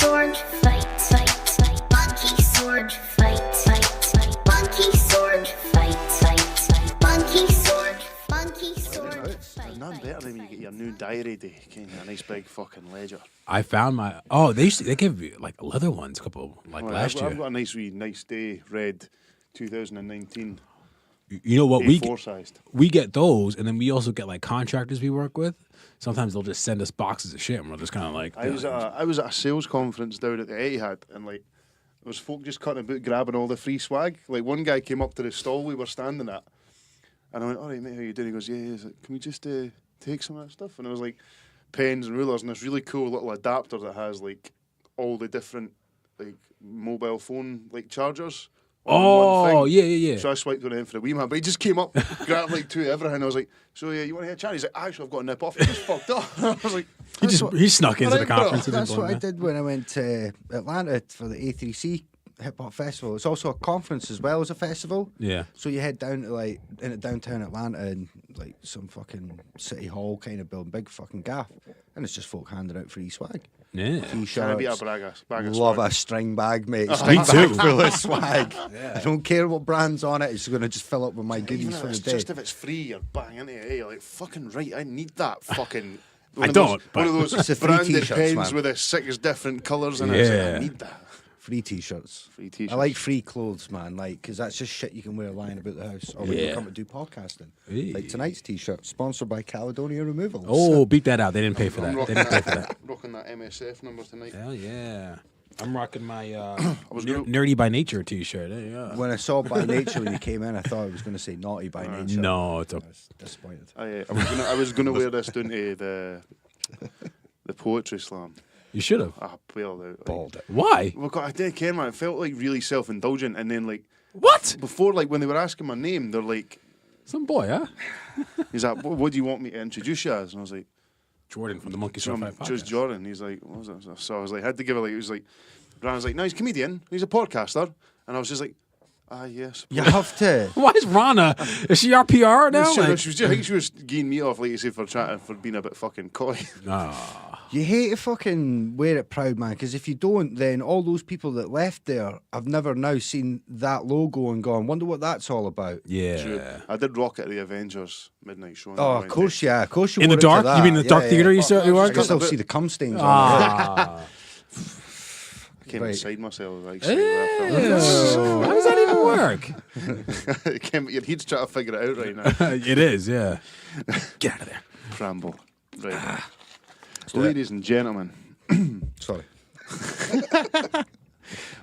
sword fight, fight, fight. Monkey sword fight, fight, fight. Monkey sword fight, fight, fight. Monkey sword fight. None better than when you get your new diary day, kind of a nice big fucking ledger. I found my they gave you like leather ones a couple last year. I've got a nice day red 2019. You know what A4 sized. we get those, and then we also get like contractors we work with. Sometimes they'll just send us boxes of shit, and we're just kind of like. I was at a sales conference down at the Etihad, and like there was folk just cutting about grabbing all the free swag. Like one guy came up to the stall we were standing at, and I went, "All right, mate, how you doing?" He goes, "Yeah." He's like, "Can we just take some of that stuff?" And it was like pens and rulers and this really cool little adapter that has like all the different like mobile phone like chargers. Oh, yeah. So I swiped on him for the wee man, but he just came up, grabbed like two of everything. I was like, "So yeah, you want to hear a chat?" He's like, "Actually, I've got a nip off." He just fucked up. I was like, he snuck into the conference. That's what I did when I went to Atlanta for the A3C Hip Hop Festival. It's also a conference as well as a festival. Yeah. So you head down to like in downtown Atlanta and like some fucking city hall kind of building, big fucking gaff, and it's just folk handing out free swag. Yeah. T-shirts. bag of Love swag. a string bag, mate. Me String too. bag full of swag. I don't care what brand's on it. It's going to just fill up with my goodies Even for if the it's day. just if it's free, you're bang into it. You're like, fucking right, I need that fucking. I don't, One of It's those the free branded t-shirts, pens man. with the 6 different colours in it. It's like, Yeah. I need that. Free T-shirts. Free t-shirts. I like free clothes, man. Like, because that's just shit you can wear lying about the house, or when you Yeah. come to do podcasting. Hey. Like tonight's T-shirt, sponsored by Caledonia Removals. Oh, beat that out. They didn't pay for I'm that. They didn't pay for that. rocking that MSF number tonight. Hell yeah. I'm rocking my was gonna- Nerdy by Nature t-shirt. Yeah. When I saw By Nature when you came in, I thought I was going to say Naughty by Nature. No, it's I okay. was disappointed. I was gonna wear this down to the poetry slam. You should have. I bailed out. Like, Balled it. Why? well, God, I didn't care, man. It felt like really self-indulgent, and then like What? before, like when they were asking my name, they're like, Some boy, huh? "He's like, what do you want me to introduce you as?" And I was like, Jordan from the Monkeys "So I'm Swordfight just Podcast. Jordan." He's like, "What was that?" So I was like, I had to give it like, he was like, Brian was like, "No, he's a comedian. He's a podcaster," and I was just like, "Ah, yes." You have to. Why is Rana? Is she our PR now? Sure, Like- she was just, I think she was getting me off, like you say, for being a bit fucking coy. You hate to fucking wear it proud, man, because if you don't, then all those people that left there have never now seen that logo and gone, wonder what that's all about. Yeah. I did rock it at the Avengers midnight show. Oh, of course, yeah. Of course you In the wore it to dark? that. You mean the dark theater you I were? can still see the cum stains on it. Ah. I came Right. inside myself. Like, Ew. How does that even work? Your head's trying to figure it out right now. It is, yeah. Get out of there. Preamble. Right. Ladies and gentlemen, Sorry.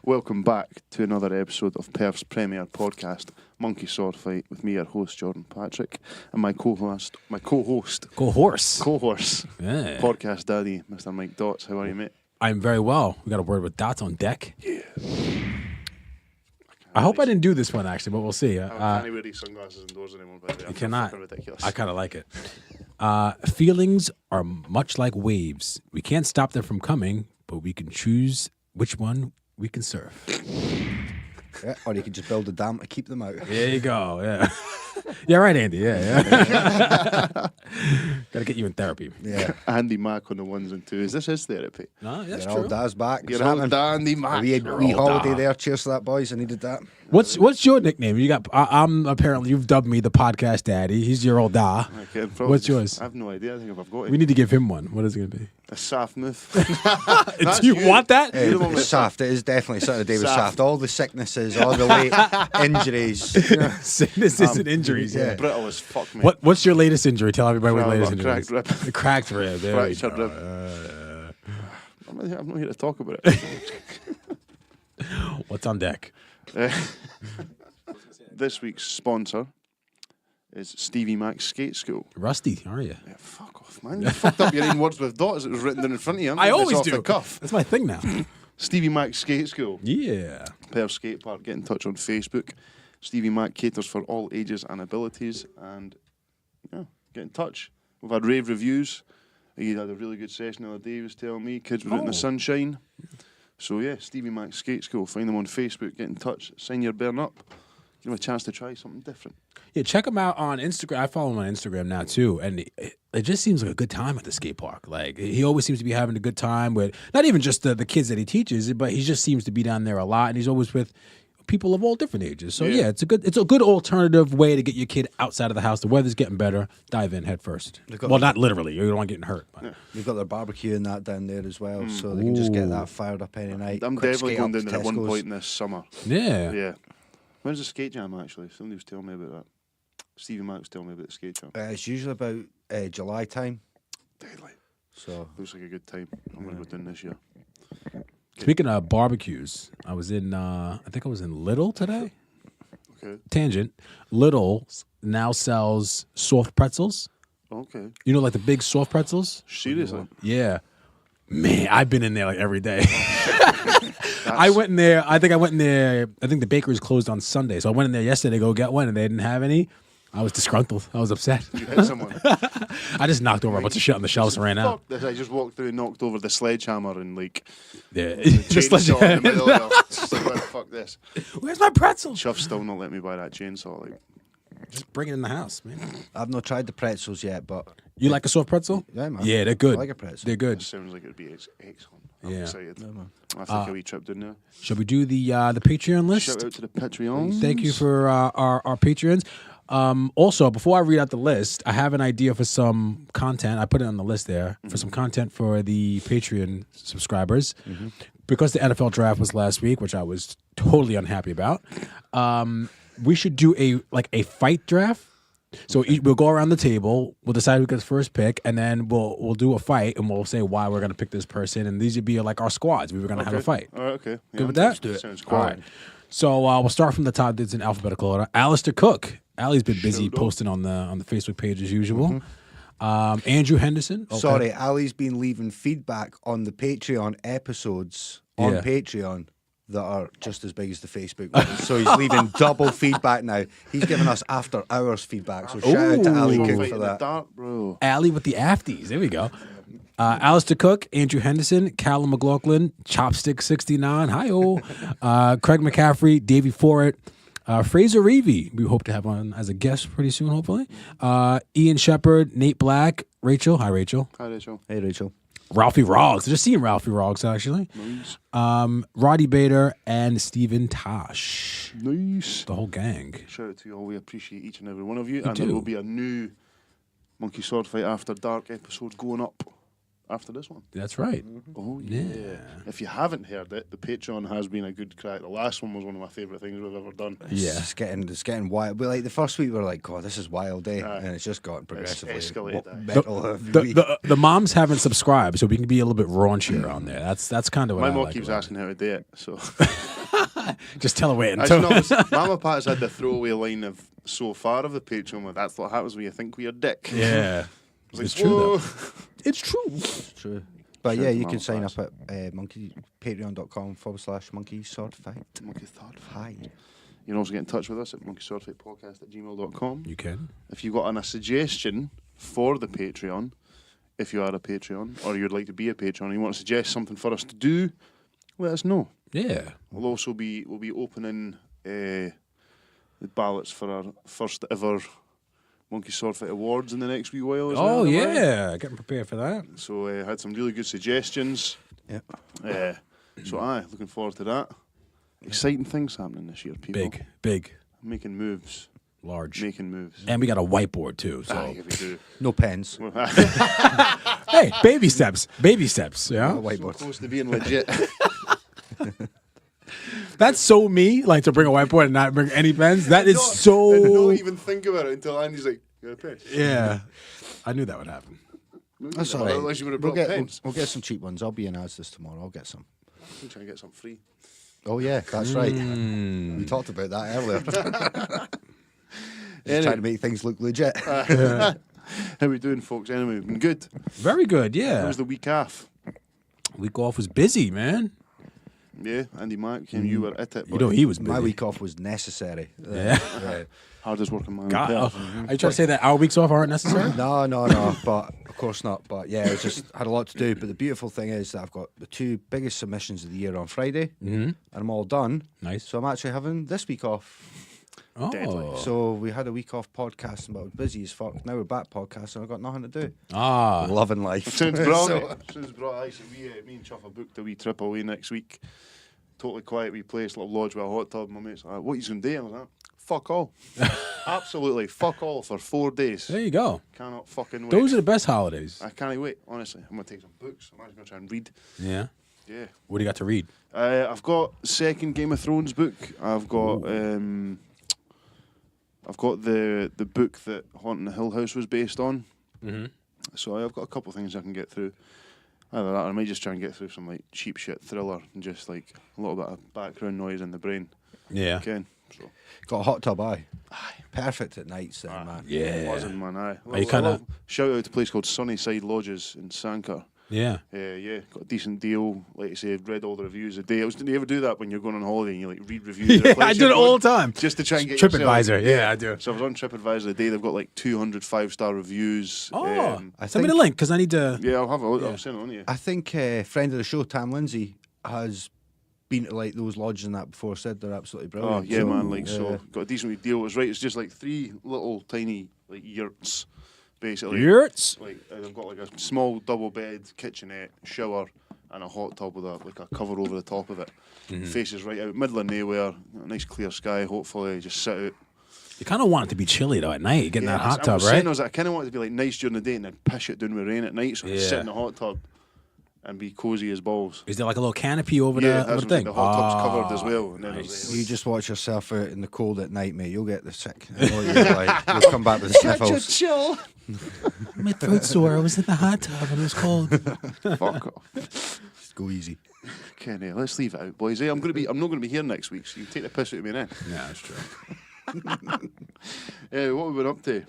welcome back to another episode of Perth's premier podcast, Monkey Sword Fight, with me, your host Jordan Patrick, and my co-host, Go horse. Yeah. podcast daddy, Mr. Mike Dots. How are you, mate? I'm very well. We got a word with Dots on deck. Yeah. I hope I didn't do this one, actually, but we'll see. I can't wear these sunglasses indoors anymore, by the way. You cannot. Fucking ridiculous. I kind of like it. Feelings are much like waves. We can't stop them from coming, but we can choose which one we can surf. Yeah, or you could just build a dam to keep them out. There you go. Yeah. Yeah, right, Andy. Yeah. Got to get you in therapy. Yeah. Andy Mack on the ones and twos. This is therapy. No, that's Your true. old dad's back. You're What's old happening? Andy Mack. A wee holiday there. Cheers to that, boys. I needed that. What's your nickname? You got. I'm apparently you've dubbed me the podcast daddy. He's your old da. Okay, What's yours? I have no idea. I think if I've got it. We need to give him one. What is it gonna be? A Saft move. Do you want that? Hey, You're the one with- Saft. It is definitely something to do with Saft. Saft. All the sicknesses, all the late injuries. Sicknesses and injuries. Yeah. Brittle as fuck, mate. What's your latest injury? Tell everybody what your latest injury Cracked is. rib. The cracked rib. There we Fractured go. rib. I'm not here to talk about it. What's on deck? This week's sponsor is Stevie Mack's Skate School. Rusty, are you? Yeah, fuck off, man. You fucked up your name words with dots. It was written down in front of you. I'm I doing this always off do. the cuff. That's my thing now. Stevie Mack's Skate School. Yeah. Perth Skate Park. Get in touch on Facebook. Stevie Mack caters for all ages and abilities. And, yeah, get in touch. We've had rave reviews. He had a really good session the other day, he was telling me. Kids were out in the sunshine. So, yeah, Stevie Mack's Skate School. Find them on Facebook. Get in touch. Sign your burn up. Give them a chance to try something different. Yeah, check him out on Instagram. I follow him on Instagram now, too. And it just seems like a good time at the skate park. Like he always seems to be having a good time with not even just the kids that he teaches, but he just seems to be down there a lot, and he's always with people of all different ages. So yeah, it's a good alternative way to get your kid outside of the house. The weather's getting better. Dive in head first. Well, not literally. You don't want getting hurt. But. They've got their barbecue and that down there as well, so they can just get that fired up any night. I'm Quick definitely skate going up down to there at one Tesco's. point in this summer. Yeah. Yeah. When's the skate jam, actually? Somebody was telling me about that. Stevie Mac was telling me about the skate jam. It's usually about July time. Deadly. So Looks like a good time. I'm going to go down this year. Speaking of barbecues, I was in. I think I was in Little today. Okay. Tangent. Little now sells soft pretzels. Okay. You know, like the big soft pretzels. Seriously? Yeah. Man, I've been in there like every day. I went in there. I think the bakery's closed on Sunday, so I went in there yesterday to go get one, and they didn't have any. I was disgruntled. I was upset. You hit someone. I just knocked over a bunch of shit on the shelves and ran out. Fuck this. I just walked through and knocked over the sledgehammer and like Yeah, just just chainsaw in the middle like, of it. Just like, "Well, fuck this. where's my pretzel? Chuff's still not let me buy that chainsaw. Like, Just bring it in the house, man. I've not tried the pretzels yet, but You like a soft pretzel? yeah, man. Yeah, they're good. I like a pretzel. They're it good. sounds like it'd be excellent. I'm Yeah. excited. I think a wee trip down there. Shall we do the Patreon list? Shout out to the Patreons. Thank you for our patrons. Also, before I read out the list, I have an idea for some content. I put it on the list there for some content for the Patreon subscribers. Because the NFL draft was last week, which I was totally unhappy about. We should do a fight draft. So we'll go around the table. We'll decide who gets first pick, and then we'll do a fight, and we'll say why we're going to pick this person. And these would be like our squads. We were going to have a fight. All right, okay. Good with that? Let's do it. Sounds All right. So we'll start from the top. It's in alphabetical order. Alistair Cook. Ali's been busy Shoutout. posting on the Facebook page as usual. Andrew Henderson. Okay. Sorry, Ali's been leaving feedback on the Patreon episodes on Yeah. Patreon that are just as big as the Facebook ones. So he's leaving double feedback now. He's giving us after hours feedback. So shout out to Ali Ooh. Cook Fight for in the that. dark, bro. Ali with the afties. There we go. Alistair Cook, Andrew Henderson, Callum McLaughlin, Chopstick69, hi-oh, Craig McCaffrey, Davey Forrett, Fraser Reevy, we hope to have on as a guest pretty soon, hopefully. Ian Shepard, Nate Black, Rachel, hi Rachel, Hi, Rachel. Hey, Rachel. Ralphie Roggs, just seeing Ralphie Roggs actually, Nice. Roddy Bader, and Stephen Tosh, Nice. the whole gang. Shout out to you all. We appreciate each and every one of you. And do. there will be a new Monkey Sword Fight After Dark episode going up after this one. That's right. Oh, yeah. If you haven't heard it, the Patreon has been a good crack. The last one was one of my favourite things we've ever done. Yeah. It's getting wild. We like the first week we were like, God, this is wild, eh? And it's just gotten progressively escalated, eh? mental every week. The moms haven't subscribed, so we can be a little bit raunchier on there. That's kind of what My I mom like keeps about asking how to do it, so... it. Just tell her wait I until. just know, Mama Pat's had the throwaway line of so far of the Patreon, where that's what happens when you think we're a dick. Yeah. Like, It's true, though. whoa. It's true. It's true. But Shout yeah, out to you Mama can sign Pat's. up at patreon.com/monkeyswordfight. Monkey Third. Hi. You can also get in touch with us at monkeyswordfightpodcast@gmail.com. You can. If you've got a suggestion for the Patreon, if you are a Patreon, or you'd like to be a Patreon, and you want to suggest something for us to do, let us know. Yeah. We'll also be opening the ballots for our first ever Monkey Sword Fight Awards in the next wee while. As Oh well, yeah, getting prepared for that. So had some really good suggestions. Yep. So looking forward to that. Exciting things happening this year, people. Big, Making moves. large, Making moves. and we got a whiteboard too. So Aye, we do. No pens. hey, baby steps, yeah. No whiteboard. Close to being legit. That's so me. Like to bring a whiteboard and not bring any pens. That is And so. don't even think about it until Andy's like, "You got a pen?" Yeah, I knew that would happen. That's all right. Otherwise, you would have We'll brought get, pens. we'll get some cheap ones. I'll be in Asda's tomorrow. I'll get some. I'm trying to get some free. Oh yeah, that's right. We talked about that earlier. Just trying to make things look legit. How we doing, folks? Anyway, we've been good. Very good. How Yeah. was the week off? Week off was busy, man. Yeah, Andy Mack, you were at it. You know he was busy. My week off was necessary. Yeah. hardest working man. God, on earth. are you trying to say that our weeks off aren't necessary? No, but of course not. But yeah, it just had a lot to do. But the beautiful thing is that I've got the 2 biggest submissions of the year on Friday, and I'm all done. Nice. So I'm actually having this week off. Deadly. So we had a week off podcasting, but I was busy as fuck. Now we're back podcasting. I've got nothing to do. Ah. Loving life. Sounds brilliant. Sounds brilliant. Actually, me and Chuff have booked a wee trip away next week. Totally quiet wee place, little lodge with a hot tub. My mate's like, what are you going to do? I was like, fuck all. Absolutely fuck all for 4 days. There you go. Cannot fucking wait. Those are the best holidays. I can't wait, honestly. I'm going to take some books. I'm actually going to try and read. Yeah. Yeah. What do you got to read? I've got second Game of Thrones book. I've got the book that Haunting the Hill House was based on. Mm-hmm. So I've got a couple of things I can get through. Either that, or I might just try and get through some like cheap shit thriller and just like a little bit of background noise in the brain. Yeah. Again. So. Got a hot tub, aye. Perfect at nights then, man. Yeah. Wasn't, man. Aye. Are you kinda- Shout out to a place called Sunnyside Lodges in Sanquhar. Yeah. Yeah, got a decent deal. Like I say, read all the reviews a day. Do you ever do that when you're going on holiday and you like read reviews? of the Yeah, place I do you're it all going? the time. Just to try and get TripAdvisor. yourself- Yeah, I do. So I was on TripAdvisor the day. They've got like 200 5-star reviews. Oh, I send me think- the link because I need to. Yeah, I'll have a look. Yeah. I'll send it on to you. I think friend of the show, Tam Lindsay, has been to like those lodges and that before. Said they're absolutely Oh brilliant. yeah, So, man. Like yeah. so, got a decent wee deal. It was right. It's just like 3 little tiny like yurts, basically. Yurts. Like they've got like a small double bed, kitchenette, shower, and a hot tub with a cover over the top of it. Faces right out, middle of nowhere. A nice clear sky. Hopefully, just sit out. You kind of want it to be chilly though at night, getting that hot I tub, was saying, right? I kind of want it to be like nice during the day and then pish it down with rain at night. So I can sit in the hot tub and be cozy as balls. Is there like a little canopy over Yeah, the, over that's the what thing? the hot tub's covered as well. And then nice. there's, You just watch yourself out in the cold at night, mate. You'll get the sick. I know you'll, you'll come back with sniffles. chill. My throat sore. I was in the hot tub and it was cold. Fuck off. Just go easy. Kenny, let's leave it out, boys. Hey, I'm not gonna be here next week, so you can take the piss out of me now. Yeah, that's true. What have we been up to?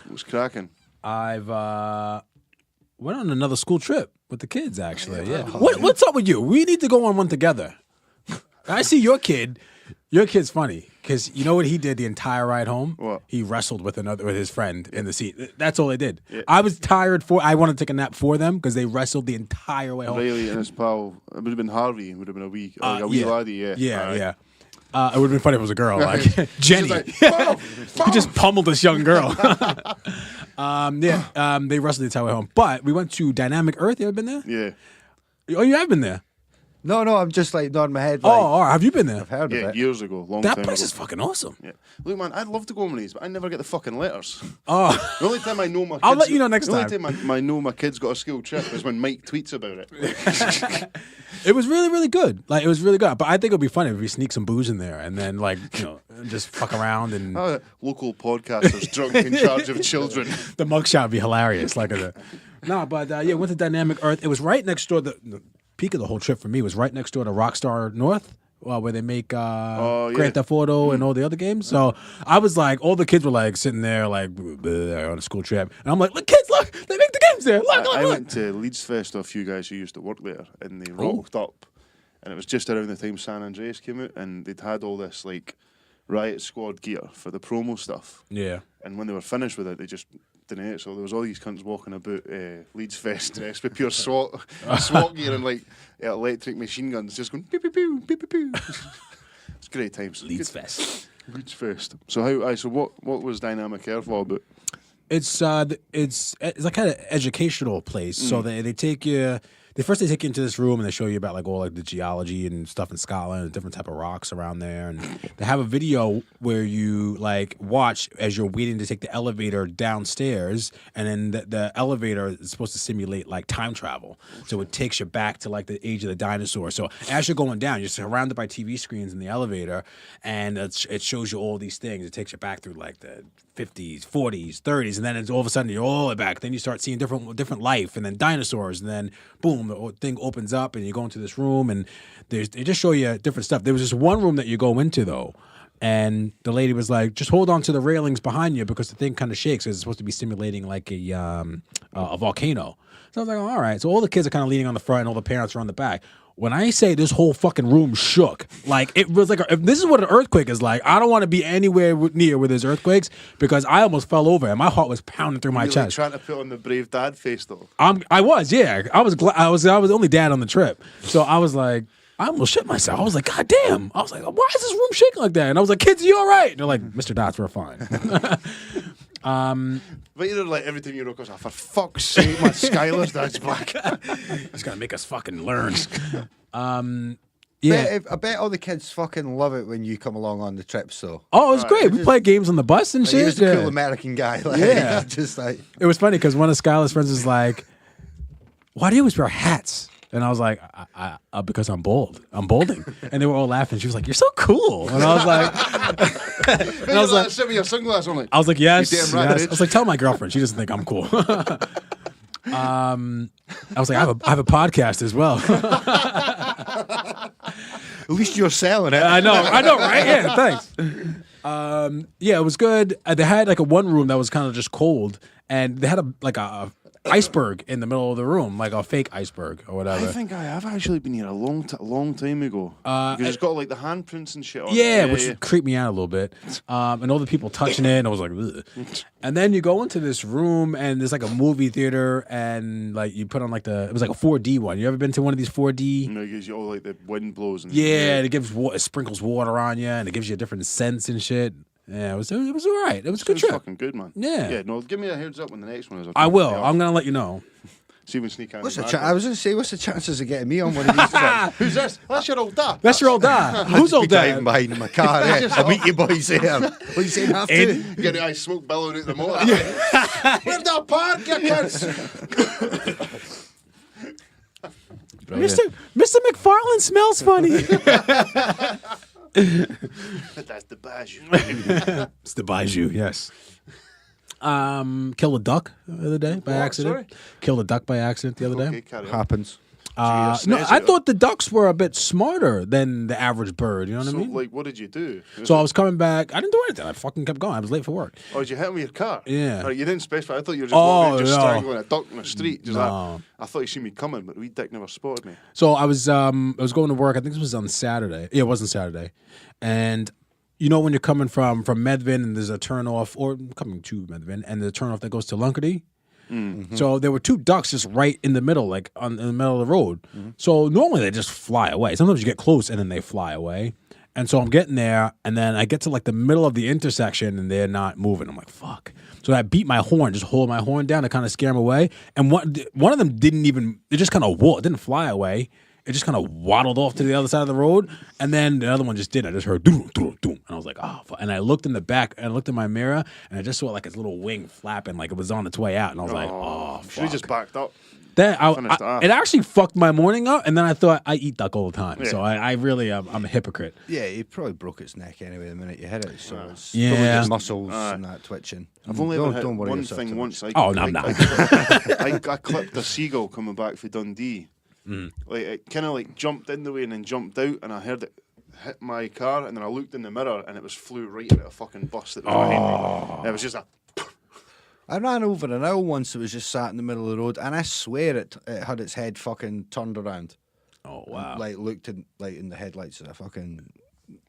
What's cracking? I've went on another school trip with the kids. Actually, yeah. What's up with you? We need to go on one together. I see your kid. Your kid's funny because you know what he did the entire ride home. What? He wrestled with his friend in the seat. That's all they did. Yeah. I was tired. I wanted to take a nap for them because they wrestled the entire way home. Riley and his pal. It would have been Harvey. It would have been a wee yeah. laddie. Yeah. Yeah, Aye. yeah. It would have been funny if it was a girl, like Jenny. like, He just pummeled this young girl. They wrestled the entire way home. But we went to Dynamic Earth. You ever been there? Yeah. Oh, you have been there? No, I'm just like nodding my head. Like, Oh, all right. Have you been there? I've heard Yeah, of it. years ago, long That time place ago. is fucking awesome. Yeah. Look, man, I'd love to go on one of these, but I never get the fucking letters. Oh, The only time I know my kids, I'll let you know next the only time. I know my kids got a school trip is when Mike tweets about it. it was really, really good. Like, it was really good. But I think it would be funny if we sneak some booze in there and then, like, just fuck around and Local podcasters drunk in charge of children. the mugshot would be hilarious. Like, went to Dynamic Earth. It was right next door. The peak of the whole trip for me was right next door to Rockstar North, where they make Grand Theft Auto and all the other games. So I was like, all the kids were like sitting there like on a school trip, and I'm like, look, kids, look, they make the games there. Look, I look. went to Leeds Fest with a few guys who used to work there, and they rocked up, and it was just around the time San Andreas came out, and they'd had all this like Riot Squad gear for the promo stuff. Yeah. And when they were finished with it, they just didn't it. So there was all these cunts walking about Leeds Fest dressed with pure SWAT gear and like electric machine guns, just going pew pew pew pew pew pew. It's great times. Leeds Fest. Leeds Fest. So So what was Dynamic Earth all about? It's like kind of educational place. So they take you. They take you into this room and they show you about like all like the geology and stuff in Scotland and different type of rocks around there. And they have a video where you like watch as you're waiting to take the elevator downstairs, and then the elevator is supposed to simulate like time travel. So it takes you back to like the age of the dinosaurs. So as you're going down, you're surrounded by TV screens in the elevator, and it shows you all these things. It takes you back through like the 50s, 40s, 30s, and then it's all of a sudden you're all the way back. Then you start seeing different life, and then dinosaurs, and then boom, the thing opens up, and you go into this room, and they just show you different stuff. There was this one room that you go into though, and the lady was like, "Just hold on to the railings behind you because the thing kind of shakes. It's supposed to be simulating like a volcano." So I was like, oh, "All right." So all the kids are kind of leaning on the front, and all the parents are on the back. When I say this whole fucking room shook, like it was like, if this is what an earthquake is like, I don't want to be anywhere near where there's earthquakes because I almost fell over and my heart was pounding through my You're chest. like trying to put on the brave dad face though. I was, yeah. I was the only dad on the trip, so I was like, I almost shit myself. I was like, God damn. I was like, why is this room shaking like that? And I was like, kids, are you all right? And they're like, Mr. Dots, we're fine. But you know, like every time you rock, I was like, for fuck's sake, my Skylar's dad's back. He's gonna make us fucking learn. Yeah. I bet all the kids fucking love it when you come along on the trips, though. Oh, it was great. We played games on the bus and Like, he shit. was the cool American guy. Like, Yeah. just like... It was funny because one of Skylar's friends was like, why do you always wear hats? And I was like, because I'm bold. I'm bolding. And they were all laughing. She was like, you're so cool. And I was like, And I was like, send me your sunglasses on. Like, I was like, yes. You damn right, yes. I was like, tell my girlfriend. She doesn't think I'm cool. I was like, I have a podcast as well. At least you're selling it. I know, right? Yeah, thanks. Yeah, it was good. They had like a one room that was kind of just cold, and they had a iceberg in the middle of the room, like a fake iceberg or whatever. I think I have actually been here a long time ago. Because it's got like the handprints and shit on Yeah, it. which creeped me out a little bit. And all the people touching it, and I was like, ugh. And then you go into this room, and there's like a movie theater, and like you put on like it was like a 4D one. You ever been to one of these 4D? You know, it gives you all like the wind blows and Yeah, it sprinkles water on you, and it gives you different scents and shit. Yeah, it was all right. It was a good It's trip. fucking good, man. Yeah. Yeah, no, give me a heads up when the next one is. I will. I'm gonna let you know. See when sneak out. I was going to say, what's the chances of getting me on one of these trips? Who's this? That's your old dad. That's your old dad. Who's old Driving dad? behind in my car. I'll meet you boys there. What are you saying, have to? You get the ice smoke billowing out the motor. Where's that park, you kids? Mr. McFarlane smells funny. That's the Bajou. It's the Bijou, yes. Killed a duck the other day by accident. Sorry? Killed a duck by accident the other day. Okay, carry on. Happens. No, I thought the ducks were a bit smarter than the average bird. You know what So, I mean? like, what did you do? So I was coming back. I didn't do anything. I fucking kept going. I was late for work. Oh, did you hit him with your car? Yeah. Or you didn't specify. I thought you were just walking and just no. strangling a duck in the street. Just No. like, I thought you seen me coming, but we dick never spotted me. So I was going to work. I think this was on Saturday. Yeah, it wasn't Saturday. And you know when you're coming from Medvin and there's a turnoff, or coming to Medvin, and the turnoff that goes to Lunkerty? Mm-hmm. So there were two ducks just right in the middle, like in the middle of the road. Mm-hmm. So normally they just fly away. Sometimes you get close and then they fly away. And so I'm getting there, and then I get to like the middle of the intersection, and they're not moving. I'm like, fuck. So I beat my horn, just hold my horn down to kind of scare them away. And one of them it just kind of didn't fly away. It just kind of waddled off to the other side of the road, and then the other one just didn't. I just heard doom, doom, doom, and I was like, oh, fuck. And I looked in the back, and I looked in my mirror, and I just saw like its little wing flapping, like it was on its way out, and I was like, oh, Should have just backed up. Then Finished it off. it actually fucked my morning up, and then I thought I eat duck all the time, Yeah. so I really I'm a hypocrite. Yeah, you probably broke its neck anyway the minute you hit it. So it's Yeah. probably just muscles and that twitching. I've only ever hit don't worry one yourself thing too once. much. I'm not. I clipped a seagull coming back from Dundee. Like it kind of like jumped in the way and then jumped out, and I heard it hit my car, and then I looked in the mirror, and it was flew right into a fucking bus that was behind me. And it was just a. I ran over an owl once that was just sat in the middle of the road, and I swear it had its head fucking turned around. Oh wow! Like looked in the headlights and I fucking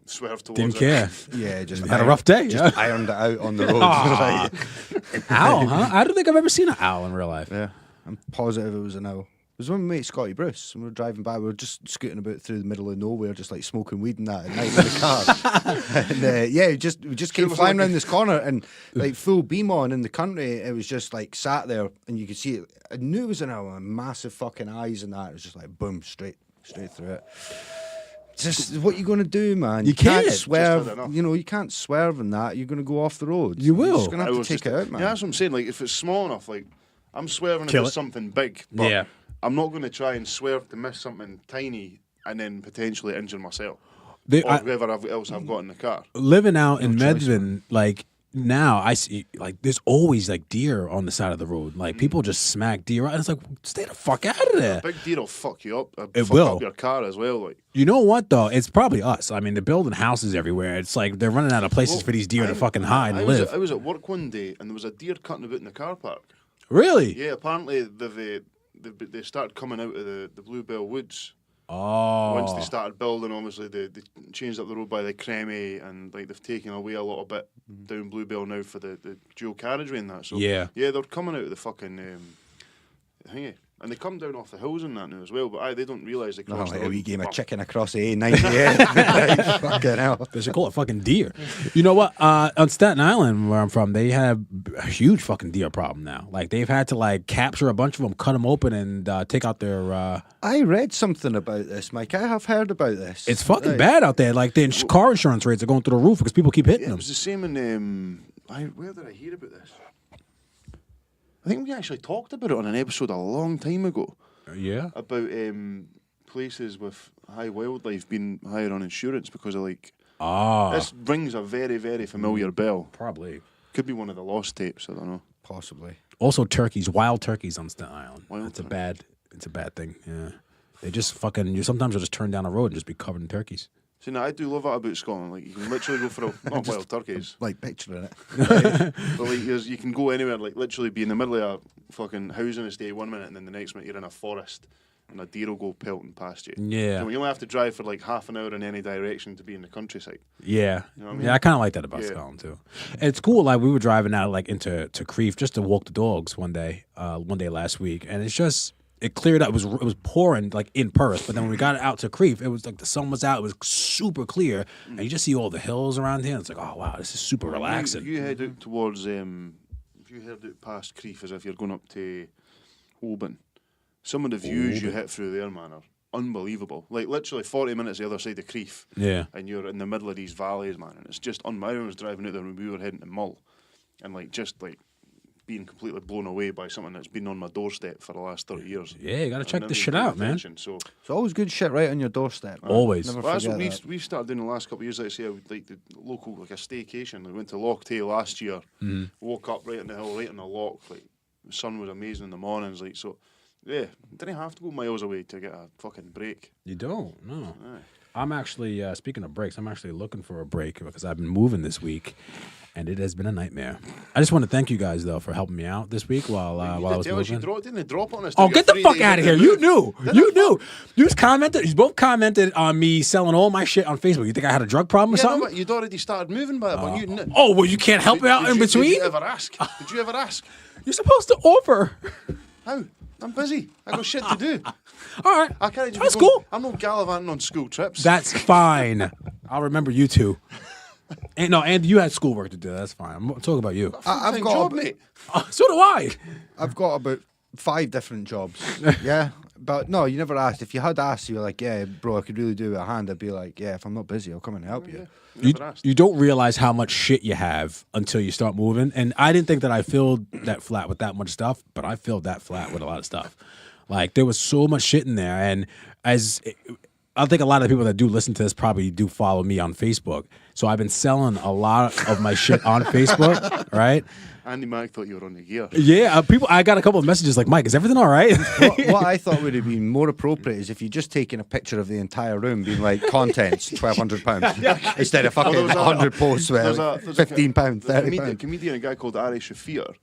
Swerved towards Didn't it. care. yeah, just Had a rough day. Just ironed it out on the road. Aw. Owl, huh? I don't think I've ever seen an owl in real life. Yeah, I'm positive it was an owl. It was when we mate Scotty Bruce, and we were driving by. We were just scooting about through the middle of nowhere, just like smoking weed and that at night in the car. And yeah, we just came flying around this corner and like full beam on in the country. It was just like sat there, and you could see it. I knew it was an owl, massive fucking eyes and that. It was just like boom, straight through it. Just what you gonna do, man? You can't. Just swerve. had enough. You know, you can't swerve in that. You're gonna go off the road. You will. You're just gonna I have to was take just- it out, man. Yeah, that's what I'm saying. Like if it's small enough, like I'm swerving Kill if it. it's something big, but Yeah. I'm not going to try and swerve to miss something tiny and then potentially injure myself They, or whoever else I've got in the car. living out in choice, Medvin, like now I see like there's always like deer on the side of the road. Like people just smack deer out, and it's like stay the fuck out of there. Big deer will fuck you up. It fuck will. up your car as well. Like You know what though? It's probably us. I mean, they're building houses everywhere. It's like they're running out of places for these deer to fucking hide and live. I was at work one day and there was a deer cutting about in the car park. Really? Yeah, apparently they started coming out of the Bluebell Woods. Oh. Once they started building, obviously they changed up the road by the Cremmy, and like they've taken away a little bit down Bluebell now for the dual carriageway and that. So Yeah. they're coming out of the fucking thingy. And they come down off the hills and that now as well, but they don't realise they cross like the a road. wee game of chicken across the A98. Fucking hell. They should call it fucking deer. You know what? On Staten Island, where I'm from, they have a huge fucking deer problem now. Like, they've had to, like, capture a bunch of them, cut them open, and take out their... I read something about this, Mike. I have heard about this. It's fucking bad out there. Like, the car insurance rates are going through the roof because people keep hitting Yeah, them. it was the same in... where did I hear about this? I think we actually talked about it on an episode a long time ago. Yeah? About places with high wildlife being higher on insurance because of, like... This rings a very, very familiar bell. Probably. Could be one of the lost tapes, I don't know. Possibly. Also, turkeys, wild turkeys on Staten Island. Wild It's a turkeys. bad thing. Yeah, they just fucking. Sometimes you'll just turn down a road and just be covered in turkeys. See, now I do love that about Scotland. Like, you can literally go for not wild turkeys, Like picturing it. but like you can go anywhere. Like, literally be in the middle of a fucking housing estate 1 minute, and then the next minute you're in a forest, and a deer will go pelting past you. Yeah. So you only have to drive for like half an hour in any direction to be in the countryside. Yeah, You know what I mean? yeah. I kind of like that about Yeah. Scotland too. It's cool. Like we were driving out like into Crieff just to walk the dogs one day last week, and it's just. It cleared up. It was pouring like in Perth, but then when we got out to Crieff, it was like the sun was out. It was super clear, and you just see all the hills around here. And it's like, oh wow, this is super relaxing. If you head out towards, if you head out past Crieff as if you're going up to Oban, some of the views you hit through there, man, are unbelievable. Like literally 40 minutes the other side of Crieff, Yeah. and you're in the middle of these valleys, man, and it's just I was driving out there when we were heading to Mull, and like just like being completely blown away by something that's been on my doorstep for the last 30 years. Yeah, you got to I've check never this even shit paid out, man. attention, So It's always good shit right on your doorstep. Always. Never well, that's what forget that. we started doing the last couple of years. Like I say, I would like the local, like a staycation. We went to Loch Tay last year. Woke up right on the hill, right on the loch. Like the sun was amazing in the mornings. Like so, yeah, didn't have to go miles away to get a fucking break. You don't, no. Aye. I'm actually speaking of breaks. I'm actually looking for a break because I've been moving this week, and it has been a nightmare. I just want to thank you guys though for helping me out this week while I was moving. Didn't they drop on us? Oh, to get get the 3 fuck days out of in here! the You boot? knew, you knew. You both commented on me selling all my shit on Facebook. You think I had a drug problem or Yeah, no, something? but you'd already started moving by that point. You, Oh, well, you can't help me out in between. Did you ever ask? Did you ever ask? You're supposed to offer. How? I'm busy. I got shit to do. All right, I can't just that's be going- cool. I'm not gallivanting on school trips. That's fine. I'll remember you two. And you had schoolwork to do. That's fine. I'm talking about you. I've Full-time got job, a- mate. So do I. I've got about 5 different jobs. Yeah. But no, you never asked. If you had asked, you were like, yeah, bro, I could really do it a hand. I'd be like, yeah, if I'm not busy, I'll come and help you. You, Never asked. you don't realize how much shit you have until you start moving. And I didn't think that I filled that flat with that much stuff, but I filled that flat with a lot of stuff. Like there was so much shit in there. And I think a lot of people that do listen to this probably do follow me on Facebook. So I've been selling a lot of my shit on Facebook, right? Andy Mack thought you were on the gear. Yeah, I got a couple of messages like, Mike, is everything all right? What I thought would have been more appropriate is if you just taken a picture of the entire room, being like, contents, £1,200, instead of fucking There was a- 100 posts where There's a £15, there's a £30. comedian, a guy called Ari Shafir,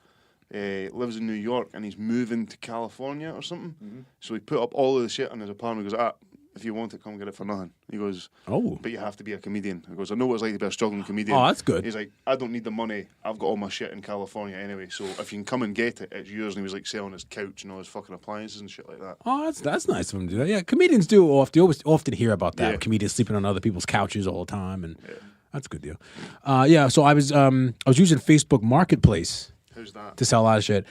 lives in New York, and he's moving to California or something. So he put up all of the shit in his apartment. He goes, if you want it, come get it for nothing. He goes, Oh. but you have to be a comedian. He goes, I know what it's like to be a struggling comedian. Oh, that's good. He's like, I don't need the money. I've got all my shit in California anyway. So if you can come and get it, it's yours. And he was like selling his couch and all his fucking appliances and shit like that. Oh, that's nice of him to do that. Yeah, comedians do often hear about that. Yeah. Comedians sleeping on other people's couches all the time, and that's a good deal. Yeah, so I was using Facebook Marketplace How's that? to sell a lot of shit.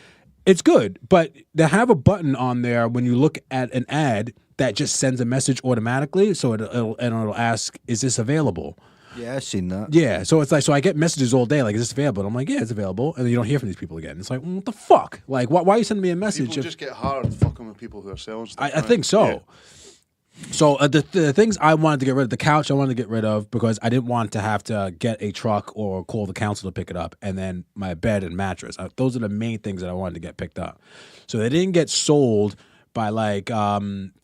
It's good, but they have a button on there when you look at an ad that just sends a message automatically. So it'll ask, "Is this available?" Yeah, I've seen that. Yeah, so it's like, so I get messages all day like, "Is this available?" And I'm like, "Yeah, it's available," and then you don't hear from these people again. It's like, what the fuck? Like, why are you sending me a message? People just get hard fucking with people who are selling stuff. I right? think so. Yeah. So the things I wanted to get rid of, the couch I wanted to get rid of because I didn't want to have to get a truck or call the council to pick it up, and then my bed and mattress. Those are the main things that I wanted to get picked up. So they didn't get sold by like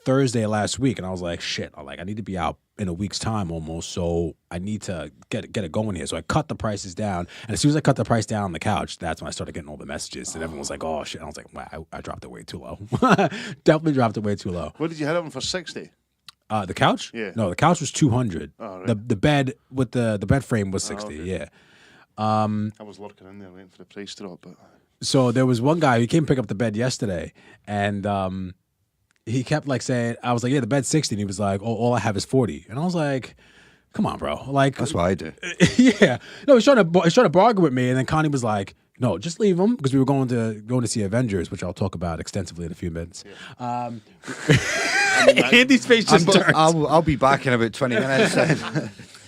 Thursday last week, and I was like, shit, I need to be out in a week's time almost, so I need to get it going here. So I cut the prices down, and as soon as I cut the price down on the couch, that's when I started getting all the messages, and everyone was like, oh shit. And I was like, wow, I dropped it way too low. Definitely dropped it way too low. What did you hit on for 60? The couch? Yeah. No, the couch was 200. Oh, right. The bed with the bed frame was 60. okay. Yeah. I was lurking in there waiting for the price drop, but So there was one guy who came to pick up the bed yesterday, and he kept like saying, I was like, yeah, the bed's 60. And he was like, oh, all I have is 40. And I was like, come on, bro. Like, That's what I do. yeah. No, he's trying to bargain with me. And then Connie was like, no, just leave him, because we were going to see Avengers, which I'll talk about extensively in a few minutes. Yeah. Andy's face just turned. I'll be back in about 20 minutes.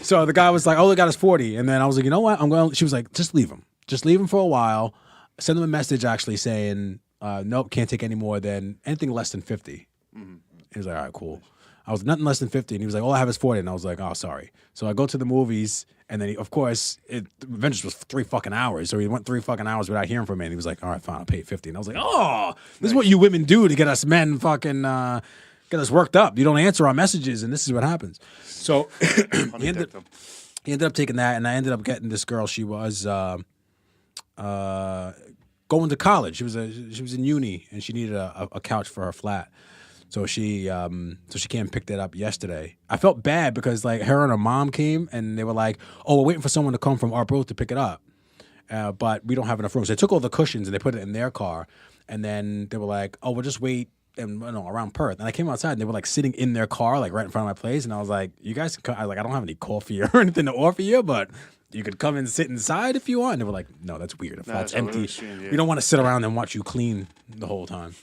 So the guy was like, all I got is 40. And then I was like, you know what? She was like, just leave him. Just leave him for a while. Send him a message actually saying, nope, can't take any more than anything less than 50. Mm-hmm. He was like, all right, cool. I was nothing less than 50. And he was like, all I have is 40. And I was like, oh, sorry. So I go to the movies. And then, of course, Avengers was 3 fucking hours. So he went 3 fucking hours without hearing from me. And he was like, all right, fine, I'll pay 50. And I was like, oh, this is what you women do to get us men fucking, get us worked up. You don't answer our messages, and this is what happens. So he ended up taking that, and I ended up getting this girl. She was going to college. She was in uni, and she needed a couch for her flat. So she came and picked it up yesterday. I felt bad because like her and her mom came, and they were like, "Oh, we're waiting for someone to come from our booth to pick it up, but we don't have enough room." So they took all the cushions and they put it in their car, and then they were like, "Oh, we'll just wait." And around Perth, and I came outside, and they were like sitting in their car, like right in front of my place, and I was like, "You guys, I don't have any coffee or anything to offer you, but you could come and sit inside if you want." And they were like, "No, that's weird. The flat's empty. We don't want to sit around and watch you clean the whole time."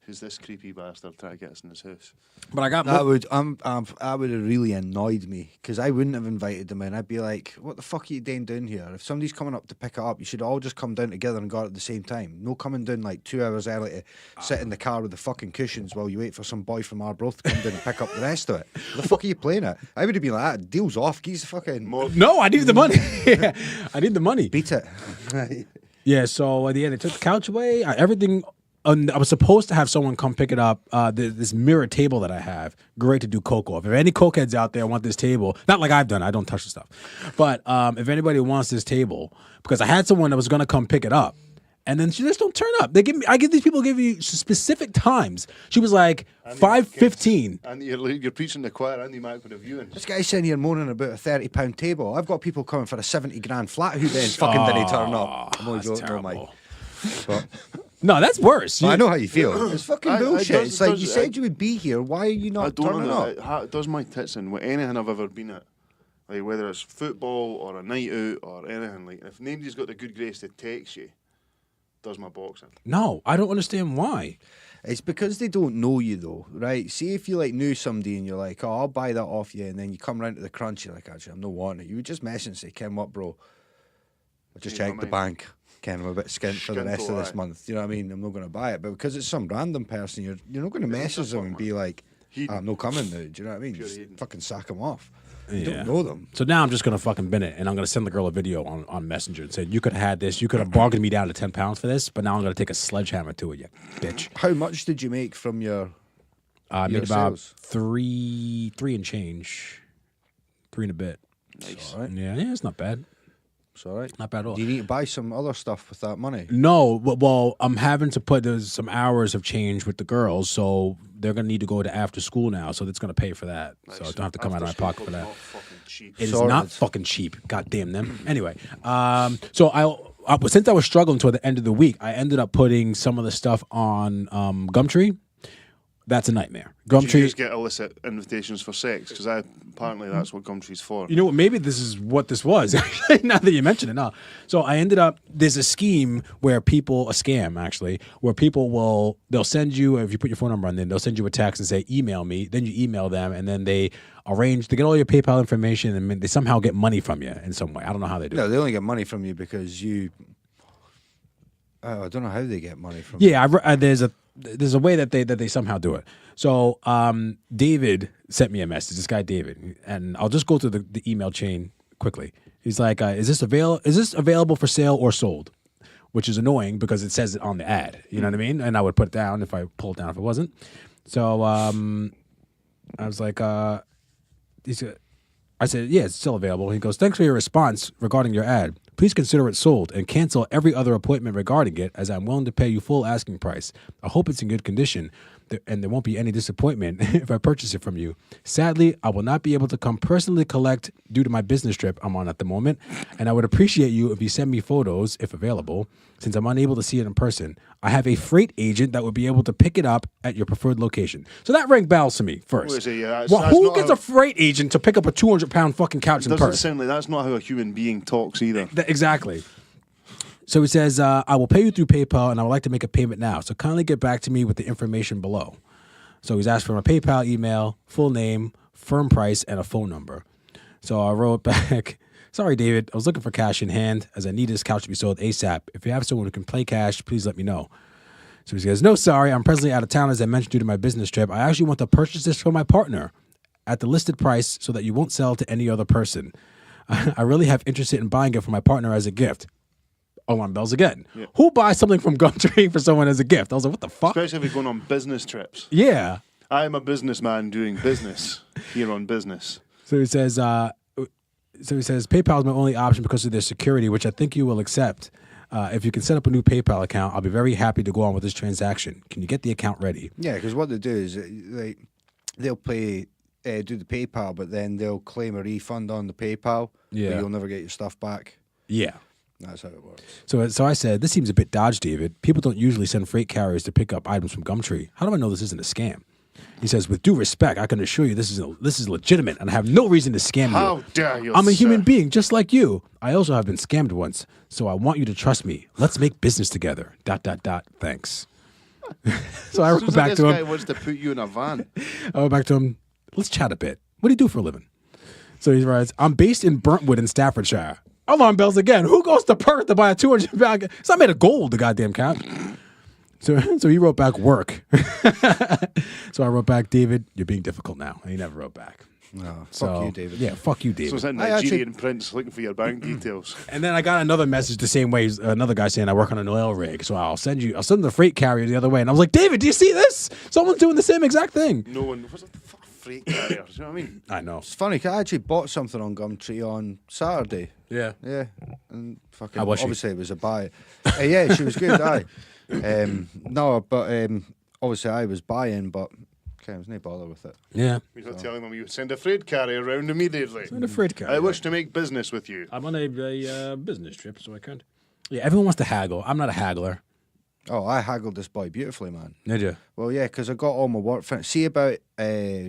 Who's this creepy bastard trying to get us in his house? But I got that would have really annoyed me, because I wouldn't have invited them in. I'd be like, what the fuck are you doing down here? If somebody's coming up to pick it up, you should all just come down together and go out at the same time. No coming down like 2 hours early to sit in the car with the fucking cushions while you wait for some boy from Arbroath to come down and pick up the rest of it. What the fuck are you playing at? I would have been like, that deal's off. Geez, fucking no, I need the money. I need the money. Beat it. Yeah. So at the end, they took the couch away. Everything. I was supposed to have someone come pick it up. This mirror table that I have, great to do coke off. If any cokeheads out there want this table, not like I've done, I don't touch the stuff. But if anybody wants this table, because I had someone that was going to come pick it up, and then she just don't turn up. I give these people give you specific times. She was like 5:15. And you're preaching the choir. Andy Mac with a viewing. This guy's sitting here moaning about a £30 table. I've got people coming for a 70 grand flat who then fucking didn't turn up. I'm only joking, Mike. But no, that's worse. I know how you feel. It's fucking bullshit. Does, it's like you said you would be here. Why are you not turning up? It does my tits in with anything I've ever been at. Like whether it's football or a night out or anything. Like if nobody's got the good grace to text you, does my boxing. No, I don't understand why. It's because they don't know you though, right? See if you like knew somebody and you're like, oh, I'll buy that off you, and then you come round to the crunch, you're like, actually, I'm not wanting it. You would just message and say, Ken, what, bro? I just checked the bank. Ken, I'm a bit skint for the rest of this month. You know what I mean? I'm not going to buy it. But because it's some random person, you're not going to message them and be like, I'm not coming now. Do you know what I mean? Just fucking sack them off. You don't know them. So now I'm just going to fucking bin it, and I'm going to send the girl a video on Messenger and say, you could have had this. You could have bargained me down to £10 for this, but now I'm going to take a sledgehammer to it, you bitch. How much did you make from your I made about sales? three and change. 3 and a bit. Nice. All right. Yeah, it's not bad. It's all right. Not bad at all. Do you need to buy some other stuff with that money? No, well, I'm having to put some hours of change with the girls, so they're going to need to go to after school now, so that's going to pay for that. Nice. So I don't have to come out of my pocket for that. It is not fucking cheap. God damn them. Anyway, so since I was struggling toward the end of the week, I ended up putting some of the stuff on Gumtree. That's a nightmare. Gumtree. Did you just get illicit invitations for sex? Because apparently that's what Gumtree's for. You know what? Maybe this is what this was. Now that you mention it, no. So I ended up. There's a scheme where a scam actually, where they'll send you, if you put your phone number on there, they'll send you a text and say email me. Then you email them, and then they get all your PayPal information, and they somehow get money from you in some way. I don't know how they do. No, it. they only get money from you because you. I don't know how they get money from you. Yeah, there's a way that they somehow do it. So David sent me a message. This guy David, and I'll just go through the email chain quickly. He's like, "Is this available for sale or sold?" Which is annoying because it says it on the ad. You know what I mean? And I would put it down if I pull it down if it wasn't. So I was like, I said, yeah, it's still available. He goes, thanks for your response regarding your ad. Please consider it sold and cancel every other appointment regarding it, as I'm willing to pay you full asking price. I hope it's in good condition. and there won't be any disappointment if I purchase it from you. Sadly, I will not be able to come personally collect due to my business trip I'm on at the moment, and I would appreciate you if you send me photos, if available, since I'm unable to see it in person. I have a freight agent that would be able to pick it up at your preferred location. So that rang bells to me first. Wait, so yeah, that's- Well, that's who not gets how- a freight agent to pick up a 200-pound fucking couch in Doesn't person? sound like that's not how a human being talks either. Exactly. So he says, I will pay you through PayPal, and I would like to make a payment now. So kindly get back to me with the information below. So he's asked for my PayPal email, full name, firm price, and a phone number. So I wrote back, sorry, David, I was looking for cash in hand as I need this couch to be sold ASAP. If you have someone who can play cash, please let me know. So he says, no, sorry, I'm presently out of town as I mentioned due to my business trip. I actually want to purchase this from my partner at the listed price so that you won't sell to any other person. I really have interested in buying it for my partner as a gift. Alarm bells again. Yeah. Who buys something from Gumtree for someone as a gift? I was like, what the fuck? Especially if you're going on business trips. Yeah. I'm a businessman doing business here on business. So he says, PayPal is my only option because of their security, which I think you will accept. If you can set up a new PayPal account, I'll be very happy to go on with this transaction. Can you get the account ready? Yeah, because what they do is they'll do the PayPal, but then they'll claim a refund on the PayPal. Yeah. But you'll never get your stuff back. Yeah. That's how it works. So I said, this seems a bit dodgy, David. People don't usually send freight carriers to pick up items from Gumtree. How do I know this isn't a scam? He says, with due respect, I can assure you this is legitimate, and I have no reason to scam you. How dare you, I'm a human sir. being just like you. I also have been scammed once, so I want you to trust me. Let's make business together. ... Thanks. So I wrote Sounds back like to this guy him. wants to put you in a van. I wrote back to him. Let's chat a bit. What do you do for a living? So he writes, I'm based in Burntwood in Staffordshire. Alarm bells again. Who goes to Perth to buy a 200-pound? It's not made of gold, the goddamn couch. So he wrote back, work. So I wrote back, David, you're being difficult now. And he never wrote back. No, So, fuck you, David. Yeah, fuck you, So David. it's that I actually- Nigerian prince looking for your bank details. And then I got another message the same way. Another guy saying I work on an oil rig, so I'll send the freight carrier the other way. And I was like, David, do you see this? Someone's doing the same exact thing. No one. What's the fuck freight carrier? Do you know what I mean? I know. It's funny, 'cause I actually bought something on Gumtree on Saturday. Yeah. Yeah, and fucking How was she? obviously it was a buy. Yeah, she was good. Aye. No, but obviously I was buying, but okay, I was no bother with it. Yeah. You're not telling them you send a freight carrier around immediately. Send a freight carrier. I wish to make business with you. I'm on a business trip, so I can't. Yeah, everyone wants to haggle. I'm not a haggler. Oh, I haggled this boy beautifully, man. Did you? Well, yeah, because I got all my work finished. See, about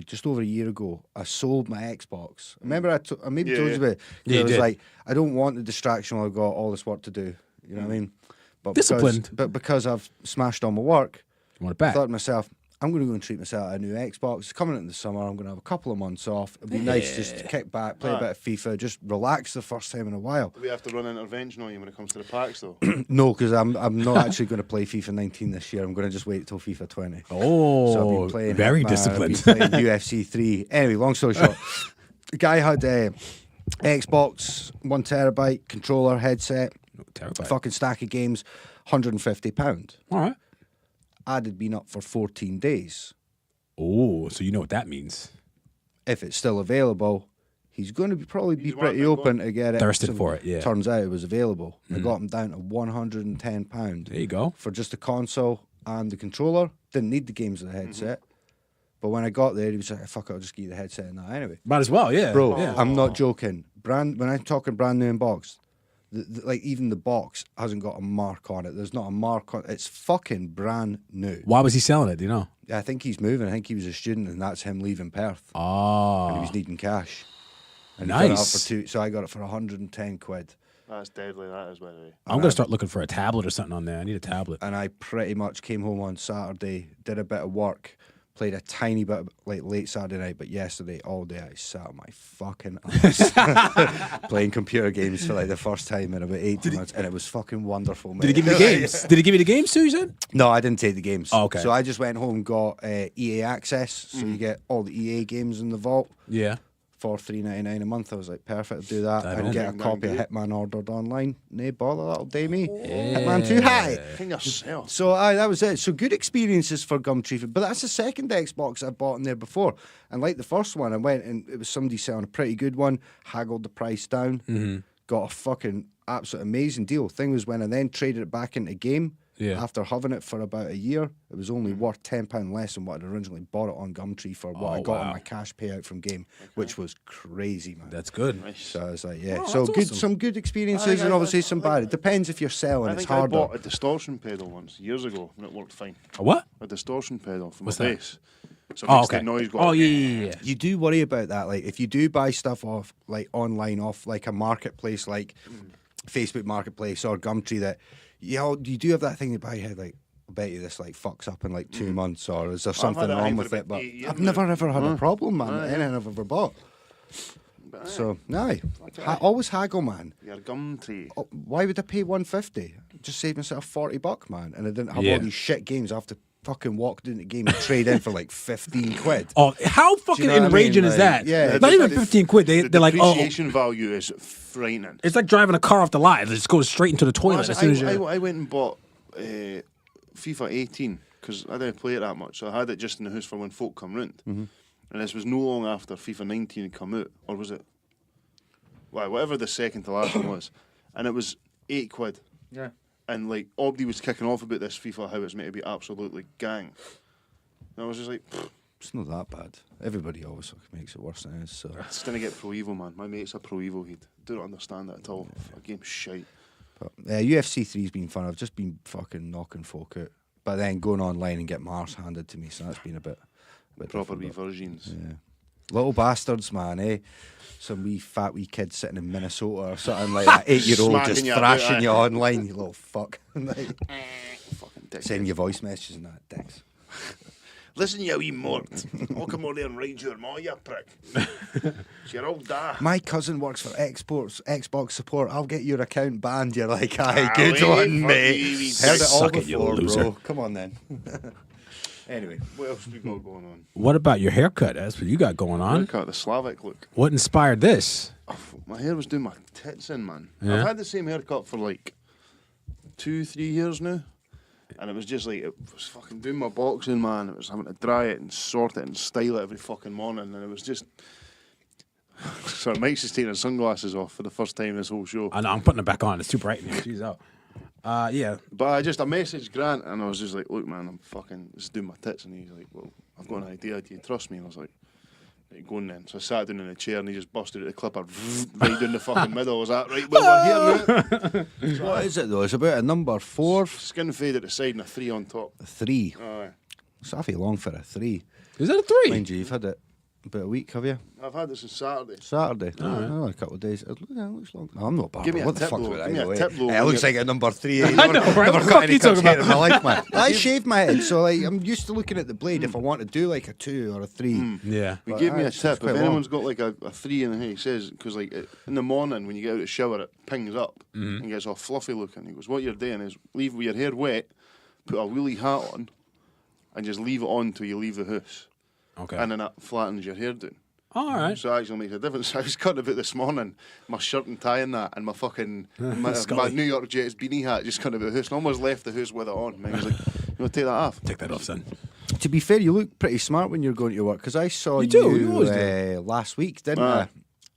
just over a year ago, I sold my Xbox. Remember, I maybe Yeah, told you yeah. about it. 'Cause Yeah, you I was did. like, I don't want the distraction while I've got all this work to do. You know what I mean? But Disciplined. because I've smashed all my work, You want it I back? thought to myself, I'm going to go and treat myself to a new Xbox. It's coming in the summer. I'm going to have a couple of months off. It'd be nice just to kick back, play a Aye. bit of FIFA, just relax the first time in a while. Do we have to run intervention on you when it comes to the packs, though? No, because I'm not actually going to play FIFA 19 this year. I'm going to just wait till FIFA 20. Oh, So I've been playing very Hitman, disciplined. I've been playing UFC 3. Anyway, long story short, the guy had Xbox, 1 terabyte, controller, headset, Terrible. fucking stack of games, £150. All right. I'd had been up for 14 days. Oh, so you know what that means. If it's still available, he's going to probably be He's pretty wanting to open to get it. Thirsted for it, yeah. Turns out it was available. I got him down to £110 There you go. for just the console and the controller. Didn't need the games or the headset. But when I got there, he was like, fuck it, I'll just get you the headset and that anyway. Might as well, yeah. Bro, Yeah. I'm not joking. When I'm talking brand new in box, like even the box hasn't got a mark on it. There's not a mark on it. It's fucking brand new. Why was he selling it? Do you know? I think he's moving. I think he was a student and that's him leaving Perth. And he Oh, was needing cash. And he got it up nice. for so I got it for 110 quid. That's deadly, that is, by the way. I'm going to start looking for a tablet or something on there. I need a tablet. And I pretty much came home on Saturday, did a bit of work, played a tiny bit like late Saturday night, but yesterday all day I sat on my fucking ass playing computer games for like the first time in about 18 months, and it was fucking wonderful, mate. Did he give you the games? Did he give you the games too, you said? No, I didn't take the games. Oh, okay. So I just went home and got EA access, so you get all the EA games in the vault Yeah. for $3.99 a month. I was like, perfect, do that. Dive And in. get a Bang, copy bang, of Hitman ordered online. No bother, that'll day me. Hitman 2, hi. King yourself. So that was it. So good experiences for Gumtree. But that's the second Xbox I bought in there before. And like the first one, I went and it was somebody selling a pretty good one, haggled the price down, got a fucking absolute amazing deal. Thing was when I then traded it back into game, Yeah. After having it for about a year, it was only worth £10 less than what I'd originally bought it on Gumtree for what I got on my cash payout from game, which was crazy, man. That's good. So I was like, yeah. Oh, so that's good, awesome. some good experiences and obviously some bad. It depends if you're selling. I It's think I harder. bought a distortion pedal once, years ago, and it worked fine. A what? A distortion pedal for What's my that? bass. So it Oh, makes okay. the noise go Oh, up. yeah. You do worry about that. Like, if you do buy stuff off, like online, off like a marketplace, like Facebook Marketplace or Gumtree, that you do have that thing in your head, like, I bet you this like fucks up in like 2 months, or is there something had it wrong for with it? about But 8 years I've never now. ever had a problem, man. Aye. Anything I've ever bought. But, So, aye. aye. Always haggle, man. Your Gumtree. Oh, why would I pay $150? Just save myself $40, man. And I didn't have Yeah. all these shit games. I have to fucking walk into the game and trade in for like 15 quid. Oh, how fucking know what I mean? enraging is Like, that? yeah. Not even The- 15 quid. The They're like, oh, depreciation value is frightening. it's like driving a car off the lot. It just goes straight into the toilet Well, as soon as you. I went and bought FIFA 18 because I didn't play it that much. So I had it just in the house for when folk come round. And this was no long after FIFA 19 had come out. Or was it? Well, whatever the second to last one was. And it was £8. Yeah. And like, Obdi was kicking off about this FIFA, how it's meant to be absolutely gang. And I was just like, It's not that bad. Everybody always fucking makes it worse than it is. So. it's going to get Pro Evo, man. My mate's a Pro Evo head. Do not understand that at all. A game's shite. But, UFC 3's been fun. I've just been fucking knocking folk out. But then going online and get Mars handed to me, so that's been a bit Proper different, wee but- virgins. Yeah. Little bastards, man, eh? Some wee fat wee kid sitting in Minnesota or something like that. 8-year-old just Smacking you about, thrashing aye. you online, you little fuck. Like, Fucking dick. sending you voice messages and that, dicks. Listen, you wee mort. I'll come over there and ride your maw, you prick. You're all da. My cousin works for Xbox support. I'll get your account banned. You're like, aye, Ah, good wee, one, fuck mate. you, wee Heard it all Suck it, you before, loser. bro. Come on then. Anyway, What else we got going on? What about your haircut? That's what you got going on. Look at the Slavic look. What inspired this? Oh, my hair was doing my tits in, man. Yeah. I've had the same haircut for like 2-3 years now. And it was just like, it was fucking doing my boxing, man. It was having to dry it and sort it and style it every fucking morning. And it was just... Sorry, Mike's just taking his sunglasses off for the first time this whole show. I know, I'm putting it back on. It's too bright in here. She's out. Yeah. But I messaged Grant and I was just like, look, man, I'm fucking just doing my tits. And he's like, well, I've got an idea. Do you trust me? And I was like, right, go on then. So I sat down in a chair and he just busted out the clipper right down the fucking middle. I was like, right, well, we're here now. what is it though? It's about a number 4, Skin fade at the side and a 3 on top. 3. Aye. It's awfully long for a 3. Is that a 3? Mind you, you've had it about a week, have you? I've had this since Saturday. Saturday. Oh, a couple of days. It looks long. No, I'm not bad. Give me a What the tip, fuck's though. with that Give me a anyway? tip, though. It looks like a number 3. I know, right? Never What the got fuck any you talking cuts hair about? in my life, man. I shaved my head, so like I'm used to looking at the blade if I want to do like a 2 or a 3. Yeah. We But gave me a it's tip. quite If long. anyone's got like a 3 in the head, he says, because like in the morning when you get out of the shower, it pings up and gets all fluffy looking. He goes, what you're doing is leave with your hair wet, put a woolly hat on, and just leave it on till you leave the house. Okay. And then that flattens your hair down. All right. So it actually makes a difference. I was cutting about this morning, my shirt and tie and that, and my fucking my Scully. New York Jets beanie hat just cutting about the house. And I almost left the house with it on. Man, I was like, you want to take that off? Take that off, son. To be fair, you look pretty smart when you're going to your work because I saw You do, you always last week, didn't Aye.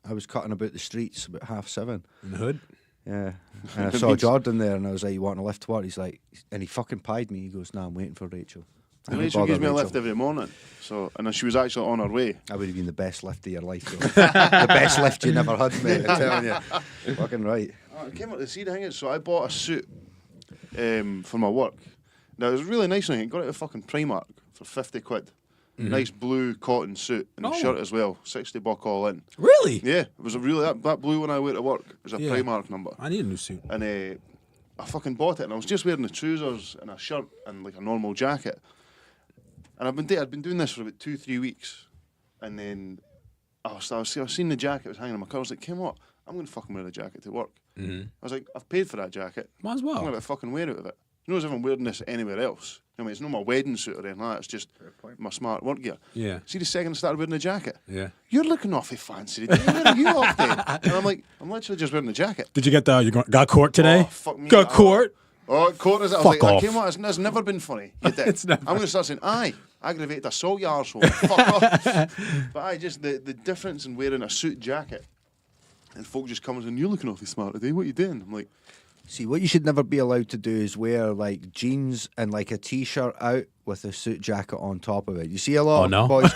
I? I was cutting about the streets about 7:30. In the hood. Yeah. And I saw Jordan there and I was like, you want to lift to work? He's like, and he fucking pied me. He goes, nah, I'm waiting for Rachel. I And don't Rachel bother gives me a Rachel. lift every morning. So, and then she was actually on her way. That would have been the best lift of your life, though. The best lift you never had, mate. I'm telling you. Fucking right. Oh, I came up to see the thing is, so I bought a suit for my work. Now it was really nice. I got it at fucking Primark for 50 quid. Nice blue cotton suit and a Oh. shirt as well. $60 all in. Really? Yeah, it was a really that blue one I wear to work. It was a Yeah. Primark number. I need a new suit. And I fucking bought it, and I was just wearing the trousers and a shirt and like a normal jacket. And I'd been doing this for about 2-3 weeks, and then I was seeing the jacket was hanging on my car. I was like, "Kim, what? I'm going to fucking wear the jacket to work." I was like, "I've paid for that jacket. Might as I'm well. going to fucking wear it with it." You know, as if I'm wearing this anywhere else. I mean, it's not my wedding suit or anything like that. It's just my smart work gear. Yeah. See, the second I started wearing the jacket, Yeah. you're looking awfully fancy today. Where are you off then? And I'm like, I'm literally just wearing the jacket. Did you get got court today? Oh, fuck me. Got court? Oh, court is it? I was Fuck like, off. I came on, it's never been funny. You did. It's never. I'm going to start saying, aye, aggravated assault, you arsehole. Fuck off. But aye, just the difference in wearing a suit jacket and folk just come and saying, you're looking awfully smart today, what are you doing? I'm like, See, what you should never be allowed to do is wear like jeans and like a t-shirt out with a suit jacket on top of it. You see a lot of boys.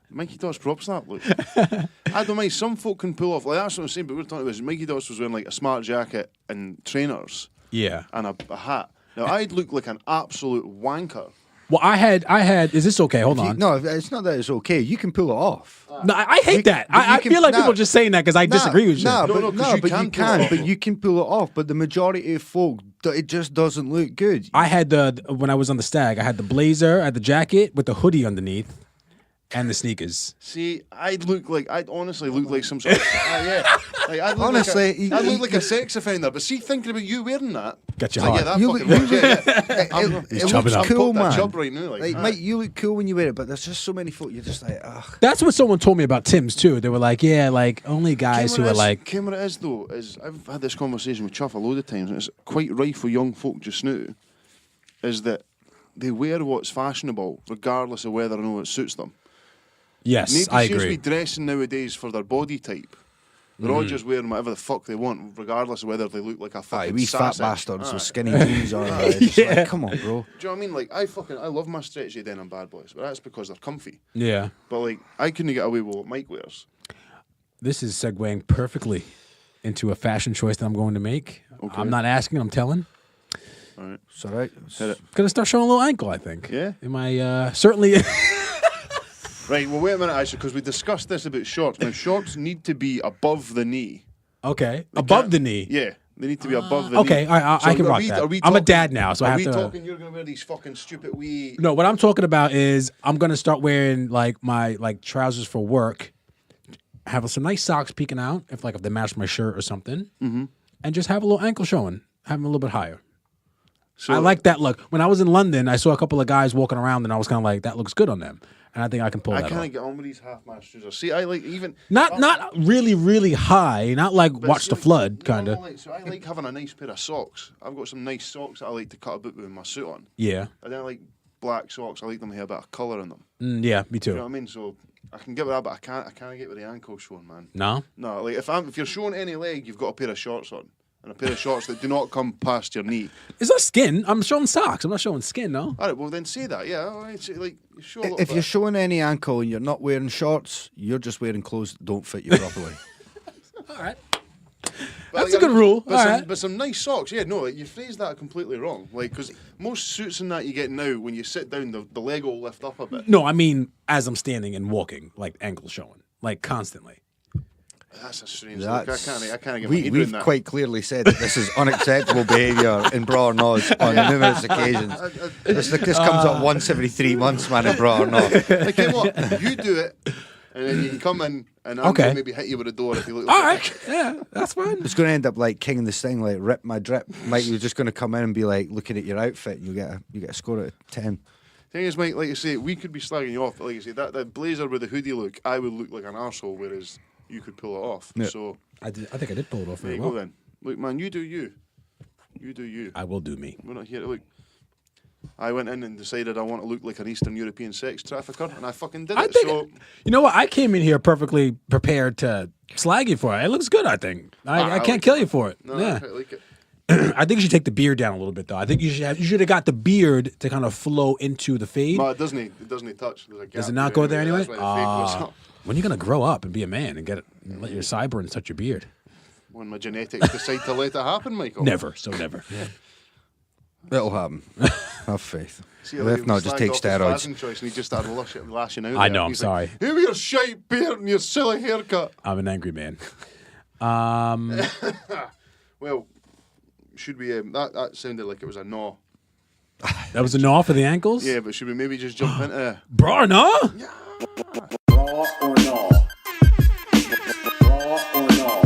Mikey Dots props that, look. I don't mind, some folk can pull off, like that's what I'm saying, but we're talking about Mikey Dots was wearing like a smart jacket and trainers Yeah. and a hat. Now, I'd look like an absolute wanker. Well, I had. Is this okay? Hold on. No, it's not that it's okay. You can pull it off. No, I hate that. I feel like people are just saying that because I disagree with you. But you can pull it off. But the majority of folk, it just doesn't look good. I had when I was on the stag, I had the blazer, I had the jacket with the hoodie underneath, and the sneakers. See, I'd honestly look like some sort of yeah. Like, I'd look Honestly, I'd look like a sex offender. But see, thinking about you wearing that, Got you like, hot. yeah, that You fucking look- works. Yeah. It chubbing looks up. cool, Pop that man. chub right now, like, Mate, you look cool when you wear it, but there's just so many folk. You're just like, ugh. That's what someone told me about Tim's too. They were like, yeah, like only guys who are like. Came what it is though, is I've had this conversation with Chuff a load of times, and it's quite rife for young folk just now, is that they wear what's fashionable regardless of whether or not it suits them. Yes, I Nobody seems to be agree. dressing nowadays for their body type. They're all just wearing whatever the fuck they want, regardless of whether they look like a Aye, fucking we fat sausage. bastards Aye. with skinny jeans on. It's Yeah. like, come on, bro. Do you know what I mean? Like, I love my stretchy denim bad boys, but that's because they're comfy. Yeah. But like, I couldn't get away with what Mike wears. This is segueing perfectly into a fashion choice that I'm going to make. Okay. I'm not asking, I'm telling. All right, It's all right. hit it. Gonna start showing a little ankle, I think. Yeah. Am I certainly? Right. Well, wait a minute, actually, because we discussed this about shorts. Now, shorts need to be above the knee. Okay. Above can't- the knee. Yeah, they need to be above the Okay, knee. I can are rock we- that. are we I'm a talking- dad now, so I are have we to. talking? You're gonna wear these fucking stupid wee. No, what I'm talking about is I'm gonna start wearing like my trousers for work. Have some nice socks peeking out if they match my shirt or something, and just have a little ankle showing, have them a little bit higher. So, I like that look. When I was in London, I saw a couple of guys walking around, and I was kind of like, that looks good on them, and I think I can pull I that off. can't get on with these half-mast trousers. See, I like even Not really, really high. Not like but Watch see, the like, Flood kind of. So I like having a nice pair of socks. I've got some nice socks that I like to cut about with my suit on. Yeah. I don't like black socks. I like them to have a bit of colour in them. Yeah, me You know what too. I mean? So I can get with that, but I can't get with the ankle showing, man. No. No, like if you're showing any leg, you've got a pair of shorts on. And a pair of shorts that do not come past your knee. It's not skin. I'm showing socks. I'm not showing skin. No. All right, well then say that. Yeah, all right. So, like, you show a little If bit. you're showing any ankle and you're not wearing shorts, you're just wearing clothes that don't fit you properly. All right. But, That's a good rule. But, All some, right. but some nice socks. Yeah, no, like, you phrased that completely wrong. Like, because most suits and that you get now, when you sit down, the leg will lift up a bit. No, I mean as I'm standing and walking, like ankle showing, like constantly. That's a strange look. I can't get my We've head around that. quite clearly said that this is unacceptable behaviour in Braw or Naw on numerous occasions. This comes up once every 3 months, man, in Braw or Naw. Like, you know what? You do it, and then you can come in, and I'm Okay. going to maybe hit you with a door if you look like All a right. dick. Yeah, that's fine. It's going to end up like King of the Sting, like rip my drip. Mike, you're just going to come in and be like looking at your outfit, and you get a score out of 10. Thing is, Mike, like you say, we could be slagging you off, but like you say, that blazer with the hoodie look, I would look like an arsehole, whereas you could pull it off. Yeah. So I think I did pull it off there very you well. go then. Look, man, you do you. You do you. I will do me. We're not here to look. I went in and decided I want to look like an Eastern European sex trafficker, and I fucking did I it. think. So You know what? I came in here perfectly prepared to slag you for it. It looks good. I think. I I can't like kill it. you for it. no, Yeah. I quite like it. I think you should take the beard down a little bit though. I think you should have got the beard to kind of flow into the fade. No, it doesn't touch. There's a gap Does it not go there anyway? That's why the fade goes Ah. up. When are you gonna grow up and be a man and let your sideburns touch your beard? When my genetics decide to let it happen, Michael. Never. So never. It'll happen. Have faith. See, If not, just take steroids. Choice and he just started lashing out. I there. know, I'm He's sorry. Like, hey, with your shite beard and your silly haircut. I'm an angry man. Well, should we? That sounded like it was a no. That was a no for the ankles. Yeah, but should we maybe just jump into? Braw or Naw? Braw or Naw. Braw or Naw.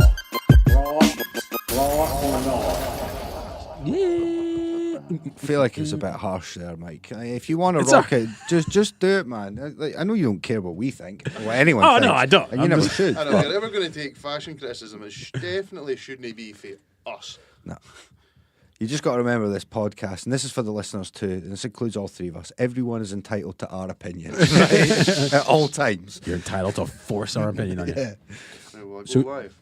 Braw or Naw. Yeah. I feel like it was a bit harsh there, Mike. If you want to It's rock it, just do it, man. Like, I know you don't care what we think, or what anyone Oh, thinks. no, I don't. And you I'm never just- should. I don't know. If you're ever going to take fashion criticism, it definitely shouldn't be for us. No. You just got to remember this podcast, and this is for the listeners too, and this includes all three of us. Everyone is entitled to our opinions, right? At all times. You're entitled to force our opinion on you. Yeah. Right, well, So- go live.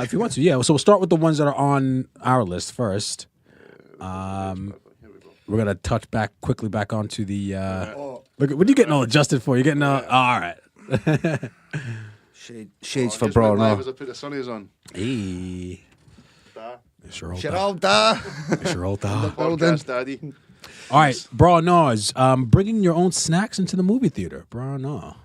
If you want to, yeah. So we'll start with the ones that are on our list first. Here we go. We're gonna touch quickly back onto the. Look, what are you getting all adjusted for? You're getting all right. Shades I for just Braw Or went live Naw. as I put the sunnies on. Hey, Da. sure, Geralda. sure, Podcast, daddy. All right, Braw Or Naws. Bringing your own snacks into the movie theater. Braw Or Naw.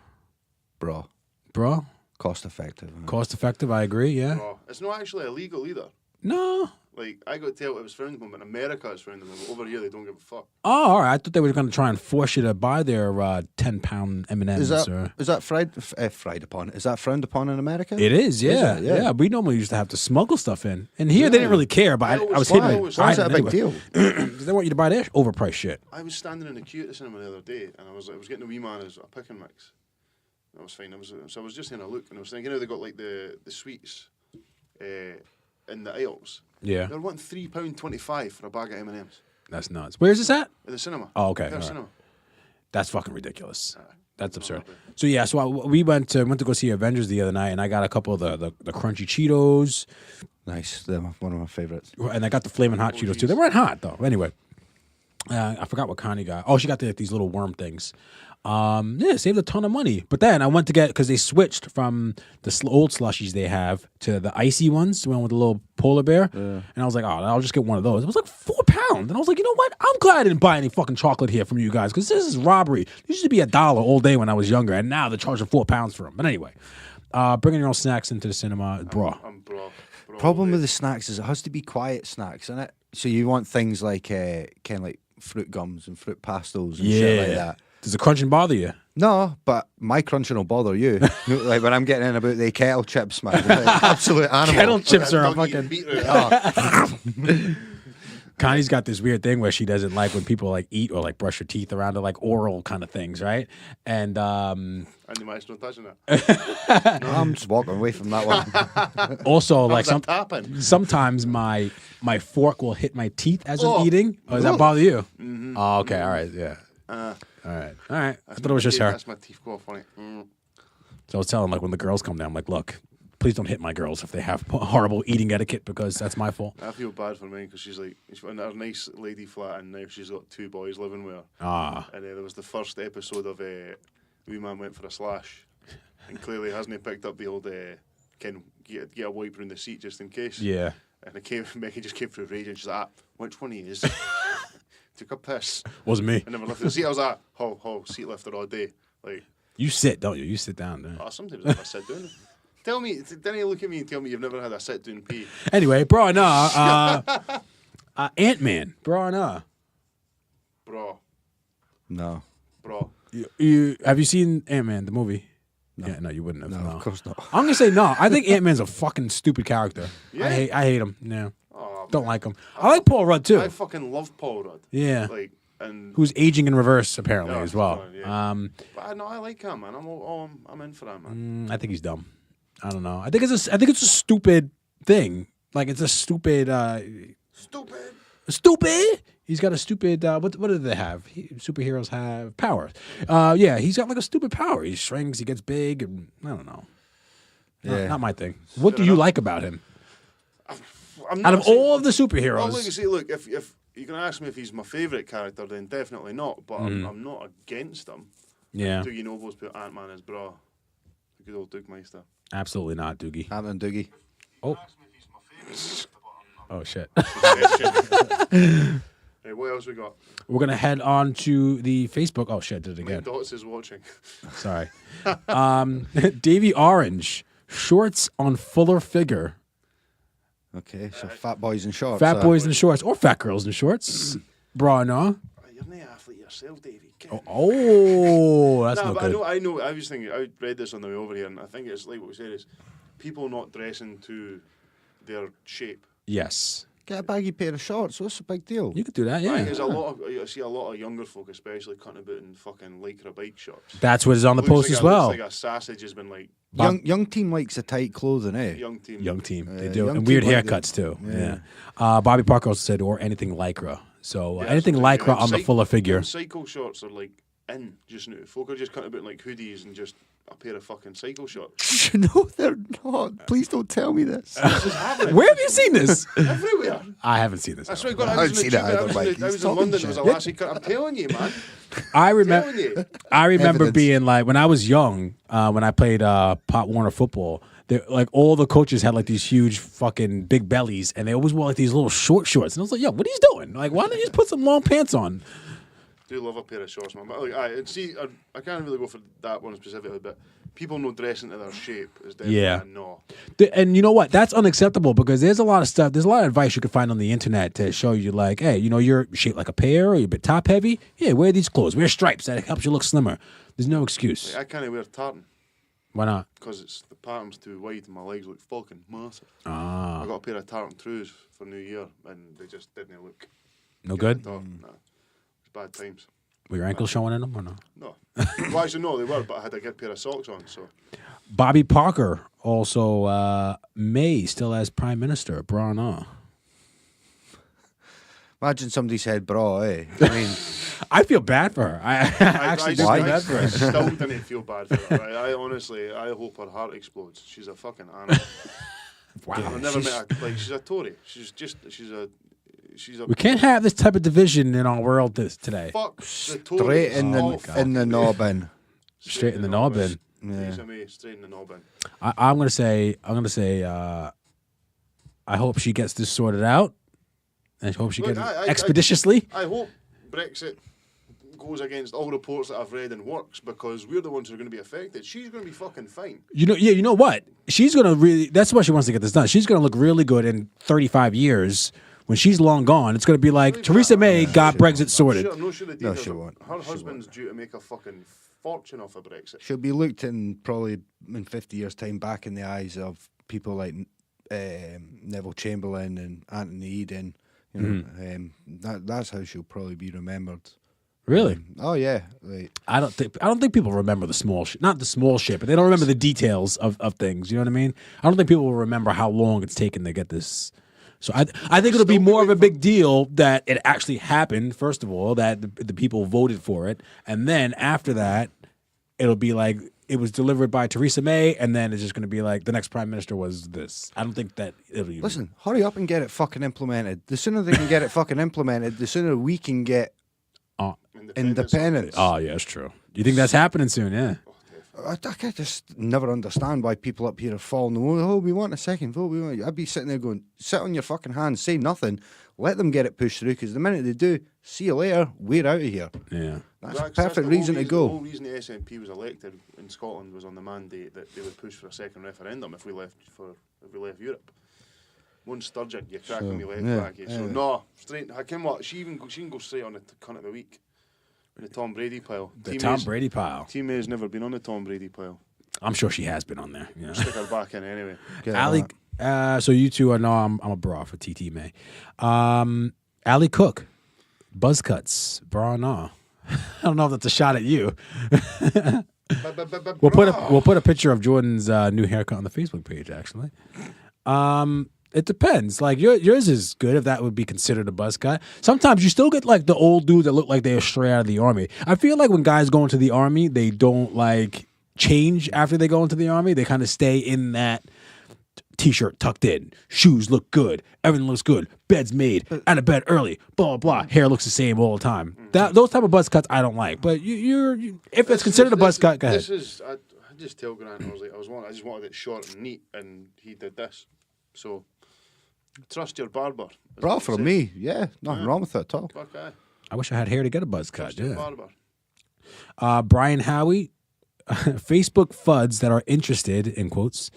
Bro, Bro, cost effective. cost effective. I agree. Yeah. Oh, it's not actually illegal either. No. Like, I got told it was frowned upon, but in America it's frowned upon. But over here, they don't give a fuck. Oh, all right. I thought they were going to try and force you to buy their 10-pound M&Ms. Is that fried upon? Is that frowned upon in America? It is, yeah, it? Yeah. yeah. We normally used to have to smuggle stuff in, and here they didn't really care. But I was Why? hitting Why is that a big deal? because they want you to buy their overpriced shit. I was standing in the queue at the cinema the other day, and I was getting a wee man as a pick and mix. That was fine. So I was just having a look, and I was thinking, they got like the sweets in the aisles. Yeah, They're wanting £3.25 for a bag of M&Ms that's nuts. Where's this at? at the cinema. Oh, okay, At the all right. cinema. That's fucking ridiculous. That's absurd. So yeah, so we went to go see Avengers the other night, and I got a couple of the crunchy Cheetos, Nice. They're one of my favorites. and I got the flaming hot Cheetos too. They weren't hot though. Anyway, I forgot what Connie got. Oh, she got these little worm things. Yeah, saved a ton of money. But then I went to get, because they switched from the old slushies they have to the icy ones, the one with the little polar bear. And I was like, oh, I'll just get one of those. It was like £4. And I was like, you know what? I'm glad I didn't buy any fucking chocolate here from you guys, because this is robbery. It used to be $1 all day when I was younger, and now they're charging £4 for them. But anyway, bringing your own snacks into the cinema, bro. I'm bro. Problem with the snacks is it has to be quiet snacks, innit? So you want things like kind of like fruit gums and fruit pastels and shit like that. Does the crunching bother you? No, but my crunching will bother you. Like when I'm getting in about the kettle chips, man. Like, absolute animal. Kettle chips are a Doggy fucking... beat right. Connie's got this weird thing where she doesn't like when people like eat or like brush her teeth around her, like oral kind of things, right? And And you might not touching that. No, I'm just walking away from that one. also like How's that tapping? sometimes my fork will hit my teeth as I'm eating. Oh, does that bother you? Mm-hmm. Oh, okay, all right, yeah, all right. I thought it was just her. That's my teeth go off on it. So I was telling like when the girls come down, I'm like, look, please don't hit my girls if they have horrible eating etiquette, because that's my fault. I feel bad for me because she's in her nice lady flat, and now she's got 2 boys living with her. Ah, And there was the first episode of Wee Man Went for a Slash, and clearly hasn't picked up the old can get a wipe around the seat just in case. yeah. And Becky just came through rage, and she's like, which one he is? Took a piss Wasn't me. and never lifted the seat. I was like, seat lifter all day. Like, You sit, don't you? You sit down. Don't you? sometimes I have a sit down. Tell me, don't you look at me and tell me you've never had a sit down pee. Anyway, bro, no. Ant-Man, bro, no. Bro. You have you seen Ant-Man the movie? No. Yeah, no, you wouldn't have. No, of course not. I'm gonna say no. I think Ant-Man's a fucking stupid character. Yeah? I hate him. No, Oh, don't like him. I like Paul Rudd too. I fucking love Paul Rudd. Yeah. Like, and Who's aging in reverse apparently Yeah, as well. fine, yeah. But I like him, man. I'm in for that, man. I think he's dumb. I don't know. I think it's a stupid thing. Like it's a stupid. Stupid. He's got a stupid. What do they have? Superheroes have powers. Yeah, he's got like a stupid power. He shrinks. He gets big, and I don't know. Yeah. Not my thing. What do you like about him? I'm Out not of saying- all of the Well, superheroes, look, if you're gonna ask me if he's my favourite character, then definitely not. But I'm not against him. yeah, Dougie Novo's put Ant-Man as bra. Good old Duke Meister. absolutely not, Doogie. Ant-Man Doogie. Oh shit. Hey, what else we got? We're gonna head on to the Facebook. Oh shit, did it My again. Dots is watching. Sorry. Davy Orange, shorts on fuller figure. Okay, so fat boys in shorts. Fat boys in shorts or fat girls in shorts. Bra no. You're an athlete yourself, Davey. Oh, that's Nah, not but good. I know. I was thinking. I read this on the way over here, and I think it's like what we said is people not dressing to their shape. Yes. Get a baggy pair of shorts. What's the big deal? You could do that, Right, yeah. there's I see a lot of younger folk, especially cutting about in fucking lycra bike shops. That's what is on the Looks post like as well. Looks like a sausage has been like Young team likes the tight clothing, eh? young team. Young team, they Yeah, do, young and weird team like haircuts too. Yeah. Yeah. Bobby Parker also said, or anything lycra. So Yeah, anything so, lycra yeah, on the fuller figure. Cycle shorts are like in just now. Folk are just cutting about like hoodies and just a pair of fucking cycle shorts. No, they're not. Please don't tell me this. This is happening Where have you seen this? everywhere. I haven't seen this. I at swear all. to God, I I was haven't in seen the it tube, either, Mike. I was He's in talking London. It was a shit. lassie cut. I'm telling you, man. I Telling remember. you. I remember Evidence. being like when I was young, when I played Pop Warner football. Like all the coaches had like these huge fucking big bellies, and they always wore like these little short shorts. And I was like, "Yo, what are you doing? Like, why don't you just put some long pants on?" Do love a pair of shorts, man. But like, I can't really go for that one specifically, but people know dressing to their shape is definitely Yeah. a no. And you know what? That's unacceptable because there's a lot of stuff. There's a lot of advice you can find on the internet to show you, like, hey, you know, you're shaped like a pear, or you're a bit top heavy. Yeah, wear these clothes. Wear stripes. That helps you look slimmer. There's no excuse. Like, I can't wear tartan Why not? because the pattern's too wide and my legs look fucking massive. Ah, I got a pair of tartan trews for New Year and they just didn't look no good. at all. Nah. It's bad times. Were your ankles showing in them or no? No. Well, actually, no, they were, but I had a good pair of socks on, so. Bobby Parker also May still as Prime Minister. Braw Or Naw. Imagine somebody said bra, eh? I mean, I feel bad for her. I actually do feel bad for I her. still didn't feel bad for her. Right? I honestly, I hope her heart explodes. She's a fucking animal. Wow. I've never met a, like, she's a Tory. She's a We can't have this type of division in our world today. fuck the Tories. straight in all the fucking knob bin. Straight in the knob bin. Theresa May, straight in the knob bin. I'm gonna say. I hope she gets this sorted out, and I hope she Look, gets it I- expeditiously. I hope Brexit goes against all reports that I've read and works because we're the ones who are going to be affected. She's going to be fucking fine. You know what? She's gonna really. That's why she wants to get this done. She's gonna look really good in 35 years. When she's long gone, it's gonna be like Theresa May got Brexit sorted. I'm not sure the No, details she are- won't. Her She husband's due to make a fucking fortune off of Brexit. She'll be looked in probably in 50 years' time back in the eyes of people like Neville Chamberlain and Anthony Eden. You know, that's how she'll probably be remembered. Really? Oh yeah, like, I don't think people remember the small shit. Not the small shit, but they don't remember the details of things. You know what I mean? I don't think people will remember how long it's taken to get this. So I think it'll be more of a big deal that it actually happened. First of all, that the people voted for it, and then after that, it'll be like it was delivered by Theresa May, and then it's just going to be like the next prime minister was this. I don't think that it'll even. listen, hurry up and get it fucking implemented. The sooner they can get it fucking implemented, the sooner we can get independence. Oh yeah, it's true. You think that's happening soon? Yeah. I just never understand why people up here are falling. Oh, we want a second vote. I'd be sitting there going, sit on your fucking hands, say nothing, let them get it pushed through. Because the minute they do, see you later. We're out of here. Yeah. That's a That's perfect the reason whole to go. The whole reason the SNP was elected in Scotland was on the mandate that they would push for a second referendum if we left Europe. One Sturgeon, you're cracking me left back. So no, straight. I can what? She can go straight on the cunt of the week. In the Tom Brady pile. The Tom Brady pile. Team May's never been on the Tom Brady pile. I'm sure she has been on there. Yeah. Stick her back in anyway. Ali, so you two are I'm a bra for TT May. Ali Cook, Buzzcuts, Braw Or Naw. I don't know if that's a shot at you. We'll put a picture of Jordan's new haircut on the Facebook page. Actually, it depends. Like yours is good if that would be considered a buzz cut. Sometimes you still get like the old dudes that look like they're straight out of the army. I feel like when guys go into the army, they don't like change after they go into the army. They kind of stay in that t-shirt tucked in, shoes look good, everything looks good, bed's made, out of bed early, blah blah blah. Hair looks the same all the time. Those type of buzz cuts I don't like. But you if it's considered a buzz cut, go ahead. I just tell Grant I was like I just wanted it short and neat, and he did this. So trust your barber. Bra for me, yeah, nothing wrong with it at all. Fuck aye. I wish I had hair to get a buzz cut. Trust your Yeah. barber. Brian Howie, Facebook FUDs that are interested, in quotes,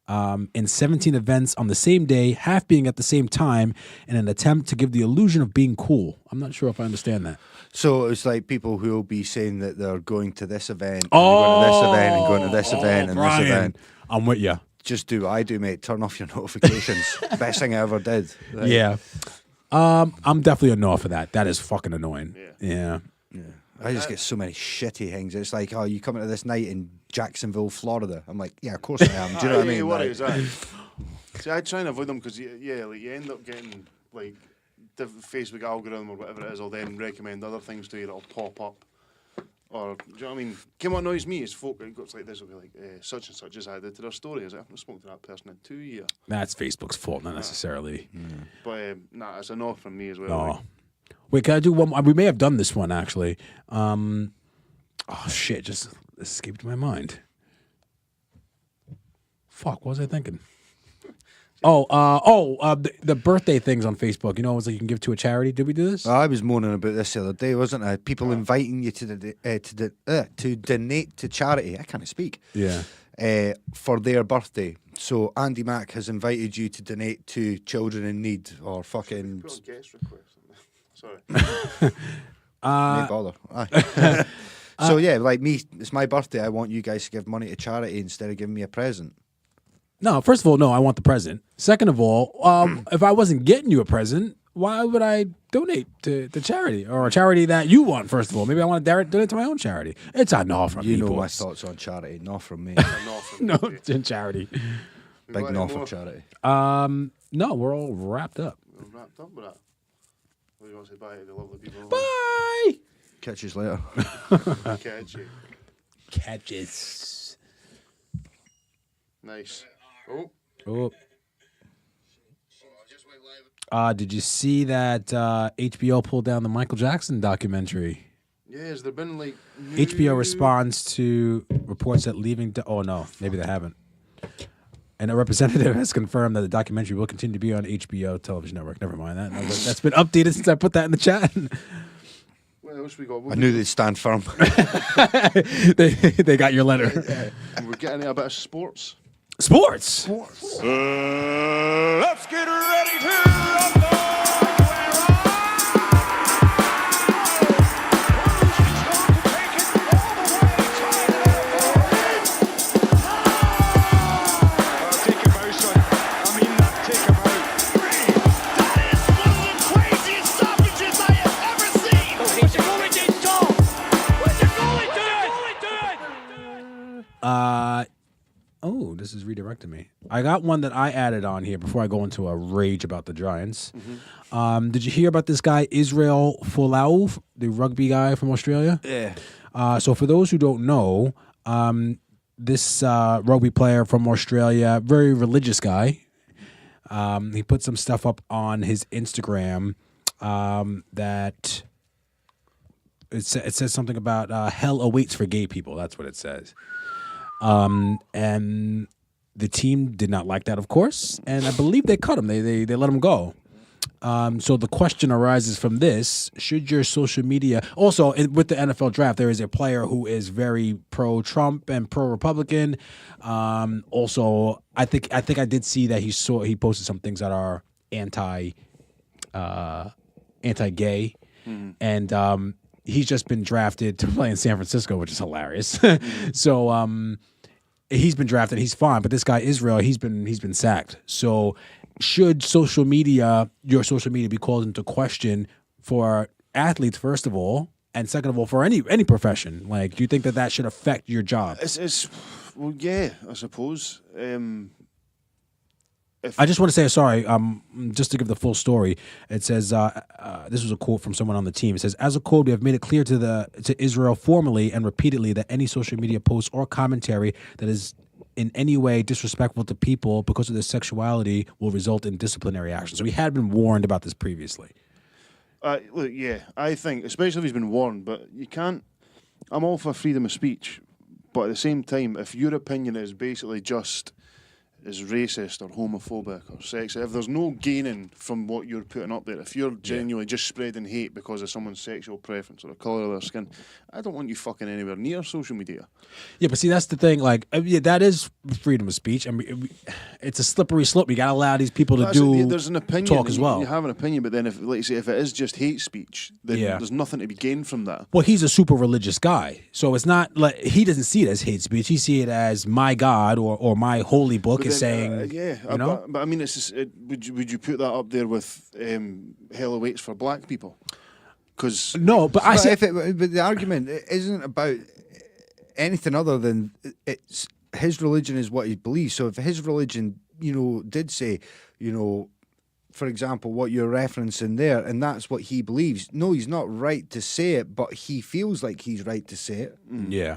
in 17 events on the same day, half being at the same time, in an attempt to give the illusion of being cool. I'm not sure if I understand that. So it's like people who will be saying that they're going to this event, and going to this event, and going to this event, and Brian, this event. I'm with you. Just do what I do, mate. Turn off your notifications. Best thing I ever did. Like, Yeah. I'm definitely a no for that. That is fucking annoying. Yeah. I just get so many shitty things. It's like, oh, you coming to this night in Jacksonville, Florida? I'm like, yeah, of course I am. Do you know what I mean? Worries, Like, See, I try and avoid them because like you end up getting like the Facebook algorithm or whatever it is will then recommend other things to you that'll pop up Or, do you know what I mean? What annoys me is folk that goes like this will be like, such and such has added to their story. As I haven't spoken to that person in 2 years. That's Facebook's fault, not necessarily. But nah, it's a no from me as well. No. Like, Wait, can I do one more? We may have done this one, actually. Oh, shit, just escaped my mind. Fuck, what was I thinking? The birthday things on Facebook. You know, it was like you can give to a charity. Did we do this? I was moaning about this the other day, wasn't I? People inviting you to donate to charity. I can't speak. Yeah. For their birthday. So Andy Mack has invited you to donate to children in need or fucking. put a guest request. Sorry. No bother. Aye. So yeah, like me, it's my birthday. I want you guys to give money to charity instead of giving me a present. No, first of all, no, I want the present. Second of all, if I wasn't getting you a present, why would I donate to charity or a charity that you want? First of all, maybe I want to donate to my own charity. It's a no from You me. know my boys. thoughts on charity, not from me. A no from No, me. it's in charity. Big got no any for more? charity. No, we're all wrapped up. We're wrapped up with that. What do you want to say bye to the lovely people? Bye. Catch you later. Catch you. Catches. Nice. Oh. Did you see that HBO pulled down the Michael Jackson documentary? Yeah, has there been like new... HBO responds to reports that leaving. Oh no, maybe they haven't. And a representative has confirmed that the documentary will continue to be on HBO television network. Never mind that. That's been updated since I put that in the chat. What else we got? I knew they'd stand firm. they got your letter. We're getting a bit of sports. Sports. Let's get ready to rumble. Take him out, son. I mean that. Take him out. That is one of the craziest stoppages I have ever seen! Where's your going, James Jones? Where's your going, dude? Oh, this is redirecting me. I got one that I added on here before I go into a rage about the Giants. Did you hear about this guy, Israel Folau, the rugby guy from Australia? Yeah. So for those who don't know, this rugby player from Australia, very religious guy, he put some stuff up on his Instagram that it says something about hell awaits for gay people. That's what it says. And the team did not like that, of course, and I believe they cut him. They let him go. So the question arises from this: should your social media also with the NFL draft? There is a player who is very pro-Trump and pro-Republican. Also, I think I did see that he posted some things that are anti-gay, and he's just been drafted to play in San Francisco, which is hilarious. So he's been drafted, he's fine, but this guy Israel, he's been sacked. So should your social media be called into question for athletes, first of all, and second of all for any profession? Like, do you think that should affect your job? Well, yeah, I suppose. I just want to say, sorry, just to give the full story, it says, this was a quote from someone on the team. It says, as a code, we have made it clear to Israel formally and repeatedly that any social media post or commentary that is in any way disrespectful to people because of their sexuality will result in disciplinary action. So he had been warned about this previously. Look, yeah, I think, especially if he's been warned, but you can't... I'm all for freedom of speech, but at the same time, if your opinion is basically just... is racist or homophobic or sexist, if there's no gaining from what you're putting up there, if you're genuinely just spreading hate because of someone's sexual preference or the colour of their skin, I don't want you fucking anywhere near social media. Yeah, but see, that's the thing. Like, that is freedom of speech. I mean, it's a slippery slope. You got to allow these people to There's an opinion, talk as well. You have an opinion, but then if, like you say, if it is just hate speech, then there's nothing to be gained from that. Well, he's a super religious guy, so it's not like he doesn't see it as hate speech. He see it as my God or my holy book But is then, saying, you know. But I mean, it's just, would you put that up there with hell awaits for black people? Because No, but I say But the argument isn't about anything other than it's his religion is what he believes. So if his religion, did say, for example, what you're referencing there, and that's what he believes. No, he's not right to say it, but he feels like he's right to say it. Yeah.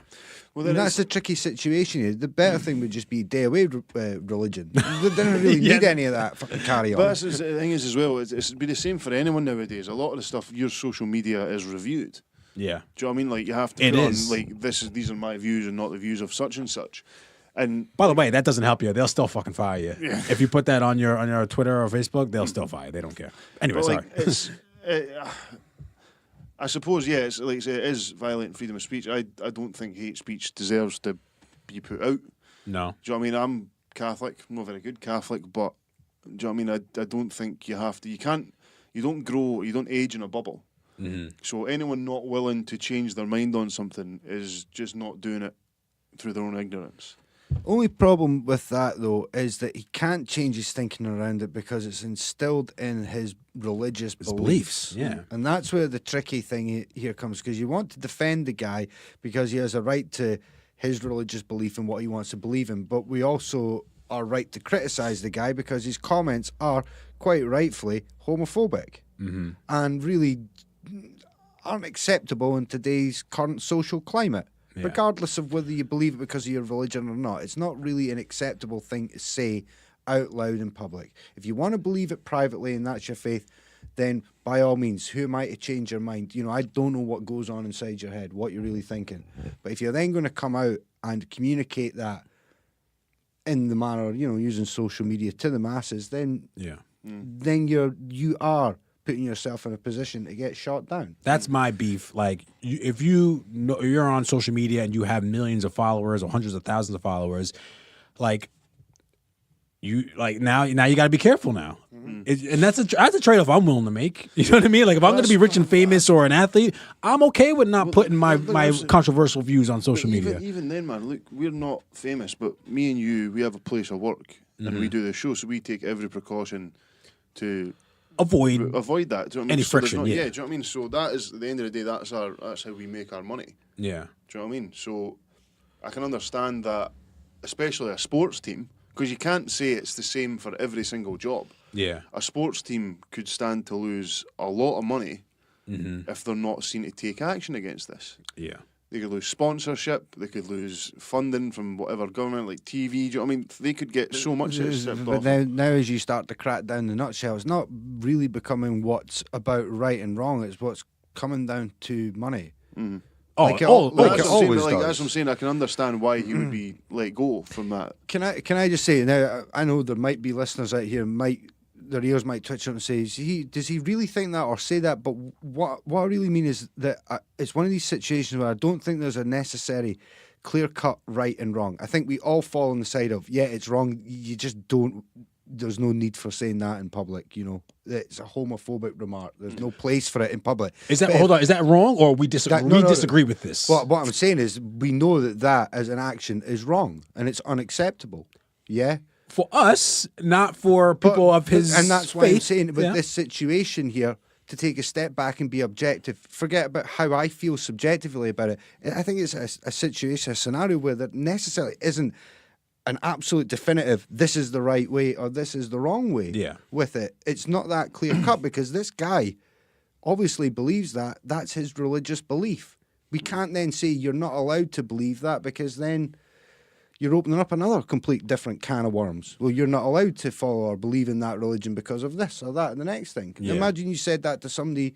Well, And that's a tricky situation here. The better thing would just be day away religion. They didn't really need any of that fucking carry on. But that's, the thing is as well, it's be the same for anyone nowadays. A lot of the stuff, your social media is reviewed. Yeah. Do you know what I mean? Like, you have to It put is. on, like, these are my views and not the views of such and such. And By the way, that doesn't help you. They'll still fucking fire you. Yeah. If you put that on your Twitter or Facebook, they'll still fire you. They don't care. Anyway, but, sorry. like, it's, I suppose, yeah, it's like I say, it is violating freedom of speech. I don't think hate speech deserves to be put out. No. Do you know what I mean? I'm Catholic, I'm not very good Catholic, but do you know what I mean? I don't think you have to. You don't grow, you don't age in a bubble. Mm-hmm. So anyone not willing to change their mind on something is just not doing it through their own ignorance. Only problem with that, though, is that he can't change his thinking around it because it's instilled in his religious beliefs. Yeah. And that's where the tricky thing here comes, because you want to defend the guy because he has a right to his religious belief and what he wants to believe in, but we also are right to criticise the guy because his comments are, quite rightfully, homophobic and really aren't acceptable in today's current social climate. Yeah. Regardless of whether you believe it because of your religion or not, it's not really an acceptable thing to say out loud in public. If you want to believe it privately and that's your faith, then by all means, who am I to change your mind? You know, I don't know what goes on inside your head, what you're really thinking. But if you're then going to come out and communicate that in the manner, you know, using social media to the masses, then then you are putting yourself in a position to get shot down. That's my beef. Like, if you know you're on social media and you have millions of followers or hundreds of thousands of followers, like now you got to be careful now. And that's a trade off I'm willing to make. You know what I mean? Like, if I'm going to be rich and famous or an athlete, I'm okay with not putting my controversial views on social media. Even then, man, look, we're not famous, but me and you, we have a place of work and we do the show, so we take every precaution to Avoid that. Do you know what I mean? any So there's friction, not- yeah. do you know what I mean? So that is, at the end of the day, that's how we make our money. Yeah. Do you know what I mean? So I can understand that, especially a sports team, because you can't say it's the same for every single job. Yeah. A sports team could stand to lose a lot of money if they're not seen to take action against this. Yeah. They could lose sponsorship, they could lose funding from whatever government, like TV, do you know what I mean? They could get so much of it stripped But off. now as you start to crack down the nutshell, it's not really becoming what's about right and wrong, it's what's coming down to money. Oh, Like it oh, al- like That's it what I'm saying, always like, does. that's what I'm saying. I can understand why he would be let go from that. Can I just say now? I know there might be listeners out here their ears might twitch up and say, does he really think that or say that? But what I really mean is that it's one of these situations where I don't think there's a necessary clear cut right and wrong. I think we all fall on the side of it's wrong. You just don't. There's no need for saying that in public. You know, it's a homophobic remark. There's no place for it in public. Is that But hold on? Is that wrong, or we disagree with this? What I'm saying is, we know that as an action is wrong and it's unacceptable. Yeah. For us, not for people of his and that's why I'm faith. saying with Yeah. this situation here, to take a step back and be objective, forget about how I feel subjectively about it. I think it's a situation, a scenario where there necessarily isn't an absolute definitive, this is the right way or this is the wrong way with it. It's not that clear cut because this guy obviously believes that. That's his religious belief. We can't then say you're not allowed to believe that because then you're opening up another complete different can of worms. Well, you're not allowed to follow or believe in that religion because of this or that and the next thing. Yeah. Imagine you said that to somebody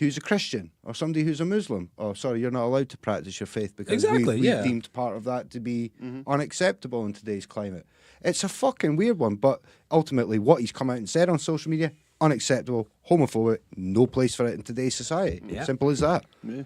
who's a Christian or somebody who's a Muslim. Oh, sorry, you're not allowed to practice your faith because we deemed part of that to be unacceptable in today's climate. It's a fucking weird one, but ultimately what he's come out and said on social media, unacceptable, homophobic, no place for it in today's society. Yeah. Simple as that. Yeah,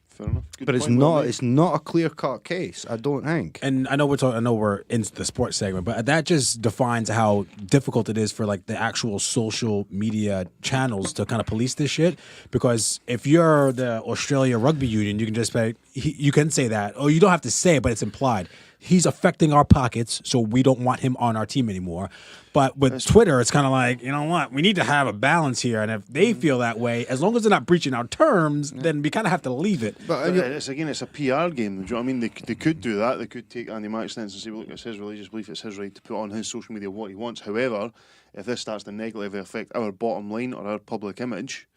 fair enough. Good But it's point, well not. made. It's not a clear-cut case. I don't think. And I know we're in the sports segment, but that just defines how difficult it is for like the actual social media channels to kind of police this shit. Because if you're the Australia Rugby Union, you can just you can say that, or you don't have to say it, but it's implied. he's affecting our pockets, so we don't want him on our team anymore. But with Twitter, it's kind of like, you know what? We need to have a balance here. And if they feel that way, as long as they're not breaching our terms, then we kind of have to leave it. But it's it's a PR game. Do you know what I mean? They could do that. They could take Andy Mack's stance and say, well, look, it's his religious belief, it's his right to put on his social media what he wants. However, if this starts to negatively affect our bottom line or our public image,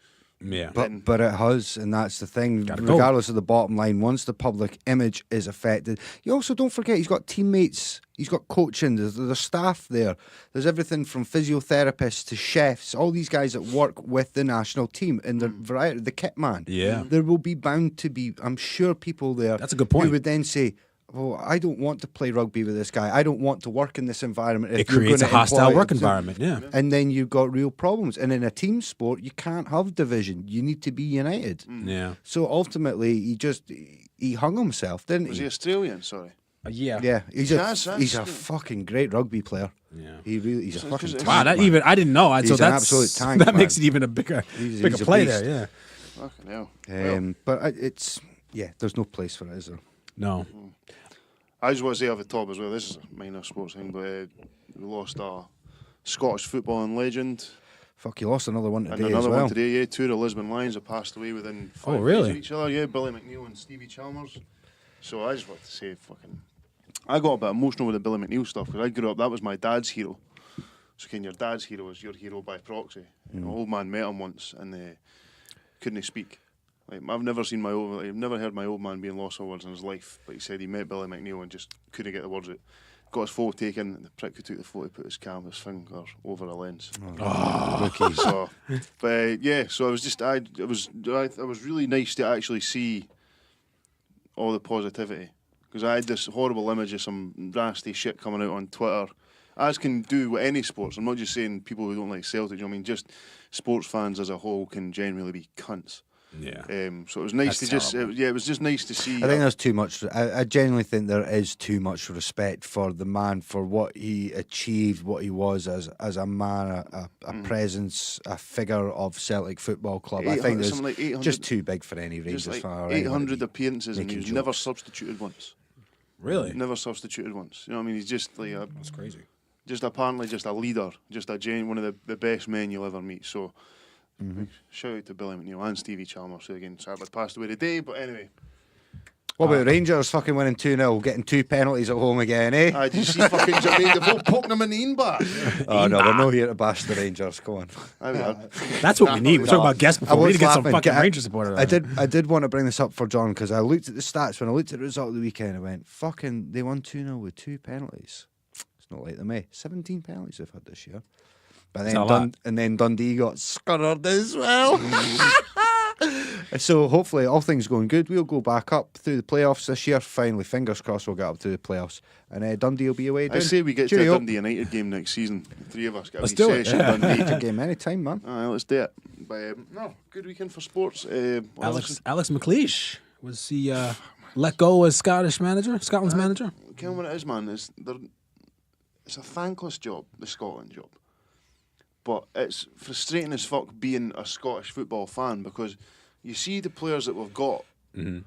Yeah. But it has, and that's the thing. Gotta go. Regardless of the bottom line, once the public image is affected, you also don't forget he's got teammates, he's got coaching, there's staff there. There's everything from physiotherapists to chefs, all these guys that work with the national team and the variety, the kit man. Yeah. There will be bound to be, I'm sure, people there. That's a good point. Who would then say, well, I don't want to play rugby with this guy. I don't want to work in this environment. It creates a hostile work environment, yeah. And then you've got real problems. And in a team sport, you can't have division. You need to be united. Yeah. So ultimately, he hung himself, didn't was he? he Australian? Sorry. Yeah. Yeah, he's That's a fucking great rugby player. Yeah. He's a fucking because tank, Wow, that man. even I didn't know. He's So an that's absolute tank, that makes man. it even a bigger He's a play beast. there. Yeah. Fucking hell. But it's there's no place for it, is there? No. I just want to say off the top as well, this is a minor sports thing, but we lost a Scottish footballing legend. Fuck, you lost another one And today another as well. one today, yeah. Two of the Lisbon Lions have passed away within 5 days really? of each other, yeah. Billy McNeil and Stevie Chalmers. So I just want to say, I got a bit emotional with the Billy McNeil stuff because I grew up, that was my dad's hero. So your dad's hero is your hero by proxy. You know, old man met him once and couldn't speak. Like, I've never heard my old man being lost for words in his life, but he said he met Billy McNeil and just couldn't get the words out. Got his photo taken, and the prick who took the photo put his finger over a lens. So, but yeah, so it was really nice to actually see all the positivity because I had this horrible image of some nasty shit coming out on Twitter. As can do with any sports. I'm not just saying people who don't like Celtic. You know what I mean, just sports fans as a whole can generally be cunts. Yeah. So it was nice That's terrible. it was just nice to see. I think there's too much. I genuinely think there is too much respect for the man, for what he achieved, what he was as a man, a presence, a figure of Celtic Football Club. I think something there's like 800 just too big for any just Rangers like fan. or anyone to 800 be appearances and he making was never jokes. substituted once. Really? Never substituted once. You know what I mean? He's just like That's crazy. just apparently just a leader, just one of the best men you'll ever meet. So shout out to Billy McNeil and Stevie Chalmers, who again sadly passed away today. But anyway, What about Rangers fucking winning 2-0, getting 2 penalties at home again, eh? did you see fucking Jermaine Defoe poking him in the back? Oh no, we're not here to bash the Rangers. Come on. That's what we need. We're talking about guests before. We need to get some laughing. fucking Rangers supporters. I did want to bring this up for John because I looked at the stats when I looked at the result of the weekend. I went, fucking, they won 2-0 with 2 penalties. It's not like them, eh? 17 penalties they've had this year. But then Dundee got scuppered as well. So hopefully all things going good, we'll go back up through the playoffs this year. Finally, fingers crossed, we'll get up to the playoffs, and Dundee will be away. I say we get to a Dundee United game next season. The 3 of us get Let's a do wee it. session Yeah. Dundee. Game anytime, man. Aye, let's do it. But no, good weekend for sports. Alex McLeish was he let go as Scotland's manager? Ken, what it is, man, it's a thankless job, the Scotland job. But it's frustrating as fuck being a Scottish football fan because you see the players that we've got. Do you know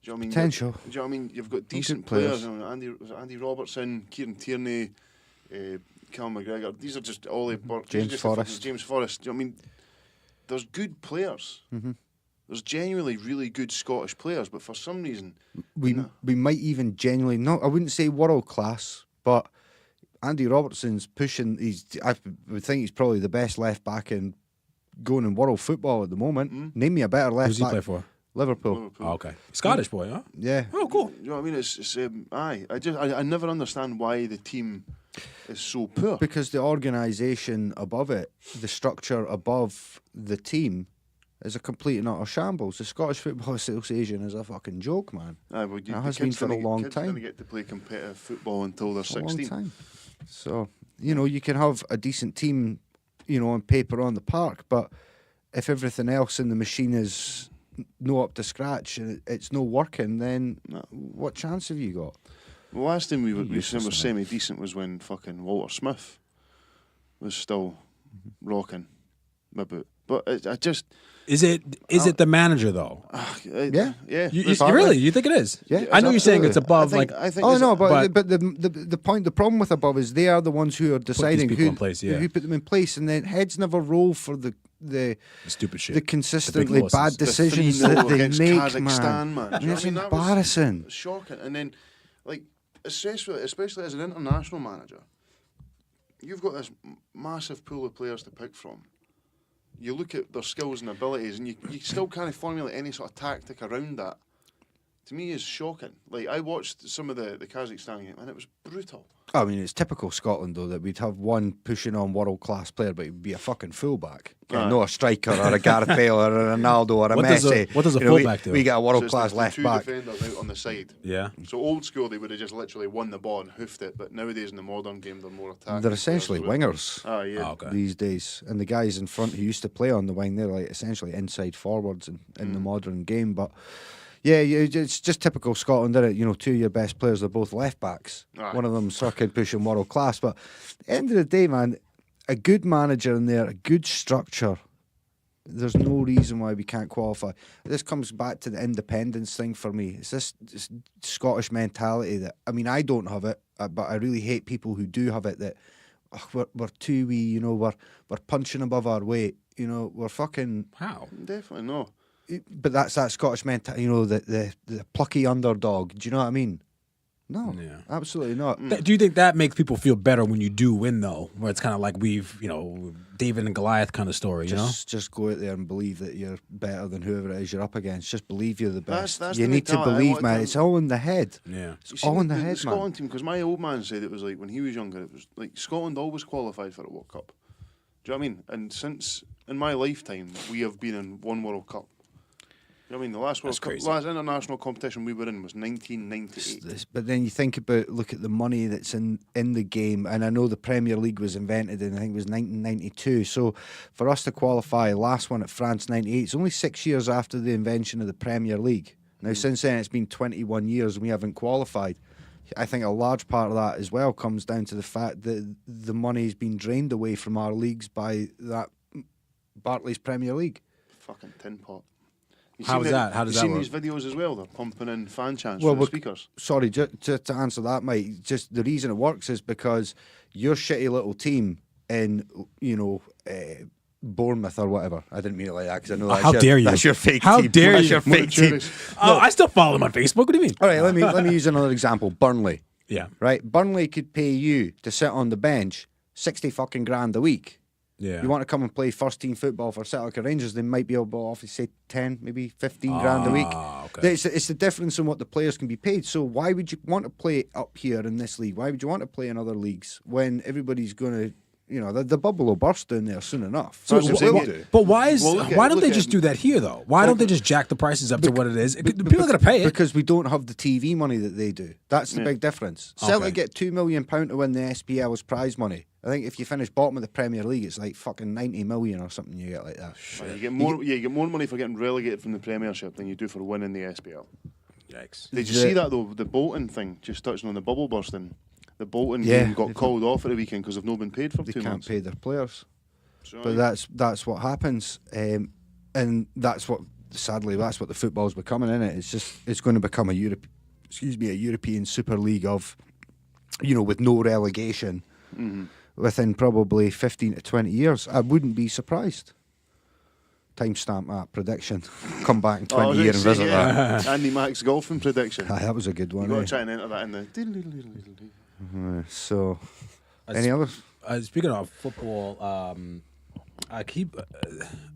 what I mean? Potential. Do you know what I mean? You've got decent players. players. You know, Andy Robertson, Kieran Tierney, Cal McGregor. These are just Ollie Burke. James Forrest. James Forrest. Do you know what I mean? There's good players. There's genuinely really good Scottish players, but for some reason... We might even genuinely not. I wouldn't say world class, but Andy Robertson's pushing. I would think he's probably the best left back in going in world football at the moment. Name me a better left Who's he back. play for? Liverpool. Oh, okay. Scottish boy, huh? Yeah. Oh, cool. You know what I mean? It's I never understand why the team is so poor. Because the organisation above it, the structure above the team, is a complete and utter shambles. The Scottish Football Association is a fucking joke, man. Well, It has been for a long kids time. didn't get to play competitive football until they're A long 16. time. So, you can have a decent team, on paper on the park, but if everything else in the machine is no up to scratch and it's no working, then what chance have you got? The last time we were Useless, semi-decent was when fucking Walter Smith was still rocking about But I just Is it the manager though? Yeah. yeah. You partly. really? You think it is? Yeah, I know you're saying it's above. I think Oh it's- no, but but- the problem with above is they are the ones who are deciding people who in place, yeah. who put them in place, and then heads never roll for the stupid shit. the consistently losses. bad The decisions 3-0 that they against make, Kazakhstan, man. Do you know It's what I mean? That was embarrassing. shocking. And then, like, especially as an international manager, you've got this massive pool of players to pick from. You look at their skills and abilities, and you still can't formulate any sort of tactic around that. To me, is shocking. Like, I watched some of the Kazakhstan game, and it was brutal. I mean, it's typical Scotland though that we'd have one pushing on world class player, but he'd be a fucking fullback. Aye. No, a striker or a Gareth Bale or a Ronaldo or a What does Messi. what does a You know, we- fullback do? We get a So world it's class the left two back. defenders out on the side. Yeah. So old school, they would have just literally won the ball and hoofed it. But nowadays in the modern game, they're more attacking. They're essentially players. wingers. Ah, yeah. Oh, okay. These days, and the guys in front who used to play on the wing, they're like essentially inside forwards in Mm. the modern game. But yeah, it's just typical Scotland, isn't it? You know, two of your best players are both left backs. Aye. One of them's fucking pushing world class. But at the end of the day, man, a good manager in there, a good structure. There's no reason why we can't qualify. This comes back to the independence thing for me. It's this Scottish mentality that, I mean, I don't have it, but I really hate people who do have it, that we're too wee, you know, we're punching above our weight, you know, we're fucking... How? Definitely no. But that's that Scottish mentality, you know, the plucky underdog. Do you know what I mean? No, Yeah. absolutely not. Do you think that makes people feel better when you do win, though? Where it's kind of like David and Goliath kind of story, you know? Just go out there and believe that you're better than whoever it is you're up against. Just believe you're the best. That's you the need to mentality I believe, want man. to- It's all in the head. Yeah. You It's see, all in the the head, man. Scotland team, because my old man said it was like when he was younger, it was like Scotland always qualified for a World Cup. Do you know what I mean? And since in my lifetime, we have been in one World Cup. You know what I mean? The last World That's Cup, crazy. last international competition we were in was 1998. But then you think about, look at the money that's in the game, and I know the Premier League was invented in, I think it was 1992. So for us to qualify, last one at France 98, it's only 6 years after the invention of the Premier League. Now since then it's been 21 years and we haven't qualified. I think a large part of that as well comes down to the fact that the money's been drained away from our leagues by that Barclays Premier League. Fucking tin pot. How is that? How does you that seen work? these videos as well? They're pumping in fan chants Well, for the we're- speakers. Sorry, just to answer that, Mike, just the reason it works is because your shitty little team in, you know, Bournemouth or whatever. I didn't mean it like that because I know that's How your, dare you? That's your fake How team. dare That's you? your fake team. Oh, I still follow them on Facebook. What do you mean? All right, let me use another example. Burnley, Yeah. right? Burnley could pay you to sit on the bench 60 fucking grand a week. Yeah. You want to come and play first team football for Celtic or Rangers, they might be able to offer, say, 10, maybe 15 grand a week. okay. It's the difference in what the players can be paid. So why would you want to play up here in this league? Why would you want to play in other leagues when everybody's going to, you know, the bubble will burst down there soon enough. So, That's what wh- they wh- do. but why is Well, look at- why don't look they at- just do that here though? Why don't they just jack the prices up to what it is? People are going to pay it. Because we don't have the TV money that they do. That's the Yeah. big difference. Okay. Celtic get £2 million to win the SPL's prize money. I think if you finish bottom of the Premier League, it's like fucking 90 million or something you get like that. You get more. You get more money for getting relegated from the Premiership than you do for winning the SPL. Yikes. Did you see that though? The Bolton thing, just touching on the bubble bursting. The Bolton Yeah. game got called off at the weekend because they've not been paid for They 2 can't months. pay their players. So, But that's what happens, and that's what, sadly, that's what the football's becoming, isn't it? It's going to become a European Super League of, you know, with no relegation within probably 15 to 20 years. I wouldn't be surprised. Timestamp that prediction. Come back in 20 years and visit that. Andy Mack's golfing prediction. Aye, that was a good You one. got to eh? try and enter that in the. So, any others? Speaking of football, I keep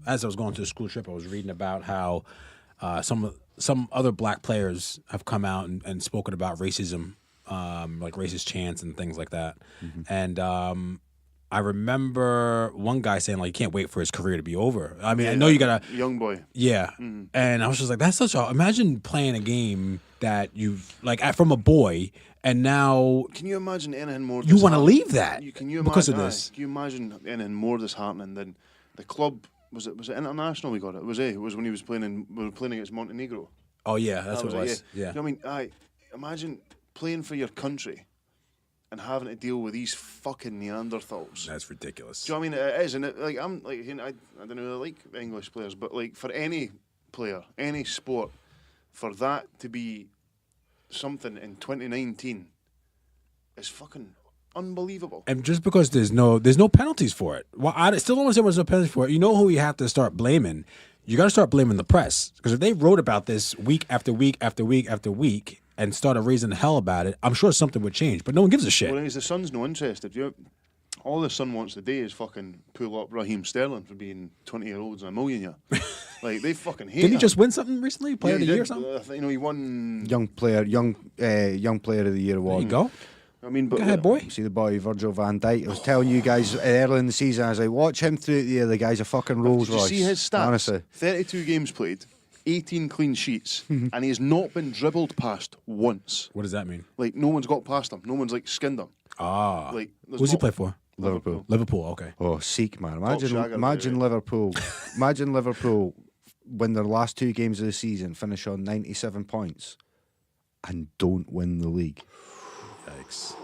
as I was going to the school trip, I was reading about how some other black players have come out and spoken about racism, like racist chants and things like that. And I remember one guy saying like, "You can't wait for his career to be over." I mean, I know you gotta, Young boy. yeah. And I was just like, that's such a. Imagine playing a game that you've like from a boy, and now Can you imagine anything more? you want to disheartening? leave that Can you because of imagine- this. Can you imagine anything more disheartening than the club? Was it international? We got it. It was when he was playing. We were playing against Montenegro. Oh yeah, that's That what it was. it, Yeah. You know what I mean, imagine playing for your country, and having to deal with these fucking Neanderthals. That's ridiculous. Do you know what I mean? It is, and I'm like, you know, I don't really like English players, but like for any player, any sport, for that to be something in 2019 is fucking unbelievable. And just because there's no penalties for it. Well, I still don't understand why there's no penalties for it. You know who you have to start blaming? You got to start blaming the press, because if they wrote about this week after week after week after week and started raising hell about it, I'm sure something would change. But no one gives a shit. Well, the Sun's no interested. All the Sun wants to do is fucking pull up Raheem Sterling for being 20-year-olds and a millionaire. Like, they fucking hate Didn't he him. just win something recently? Player of the he year or did. something? I think, you know, he won. Young player of the year award. There you go. I mean, but Go ahead, boy. See the boy Virgil van Dijk. I was telling you guys early in the season, I was like, watch him through the year. The guy's a fucking Rolls Did you Royce. see his stats? Honestly. 32 games played, 18 clean sheets, and he has not been dribbled past once. What does that mean? Like, no one's got past him. No one's like skinned him. Ah. Like, Who's he play for? Liverpool. Liverpool, okay. Oh, Seek, man. Shagger, Imagine baby. Liverpool. Imagine Liverpool win their last 2 games of the season, finish on 97 points, and don't win the league. Yikes.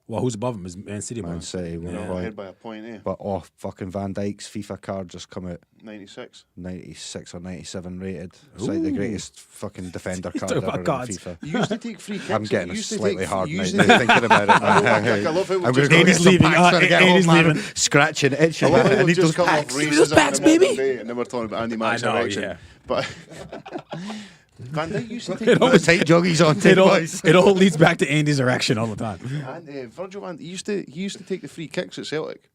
Well, who's above him? Is Man City above Man him? City, win a Yeah, point. ahead by a point, eh? But fucking Van Dijk's FIFA card just come out 96. 96 or 97 rated. It's like the greatest fucking defender card talking ever about in cards. FIFA. You used to take free kicks. I'm getting you a used to slightly take- hard you night used now to- thinking about it. I love how we've I'm just going to come get leaving. some packs when I get Andy's home, man. leaving. Scratching, itching. I love how I we've need just those come packs. off Give me those racism packs, and Modern baby. Day, and then we're talking about Andy Mack's know, erection. yeah. But Van Dijk used to It take... Put the tight joggies on, It all, boys. it all leads back to Andy's erection all the time. And Virgil van he used to take the free kicks at Celtic.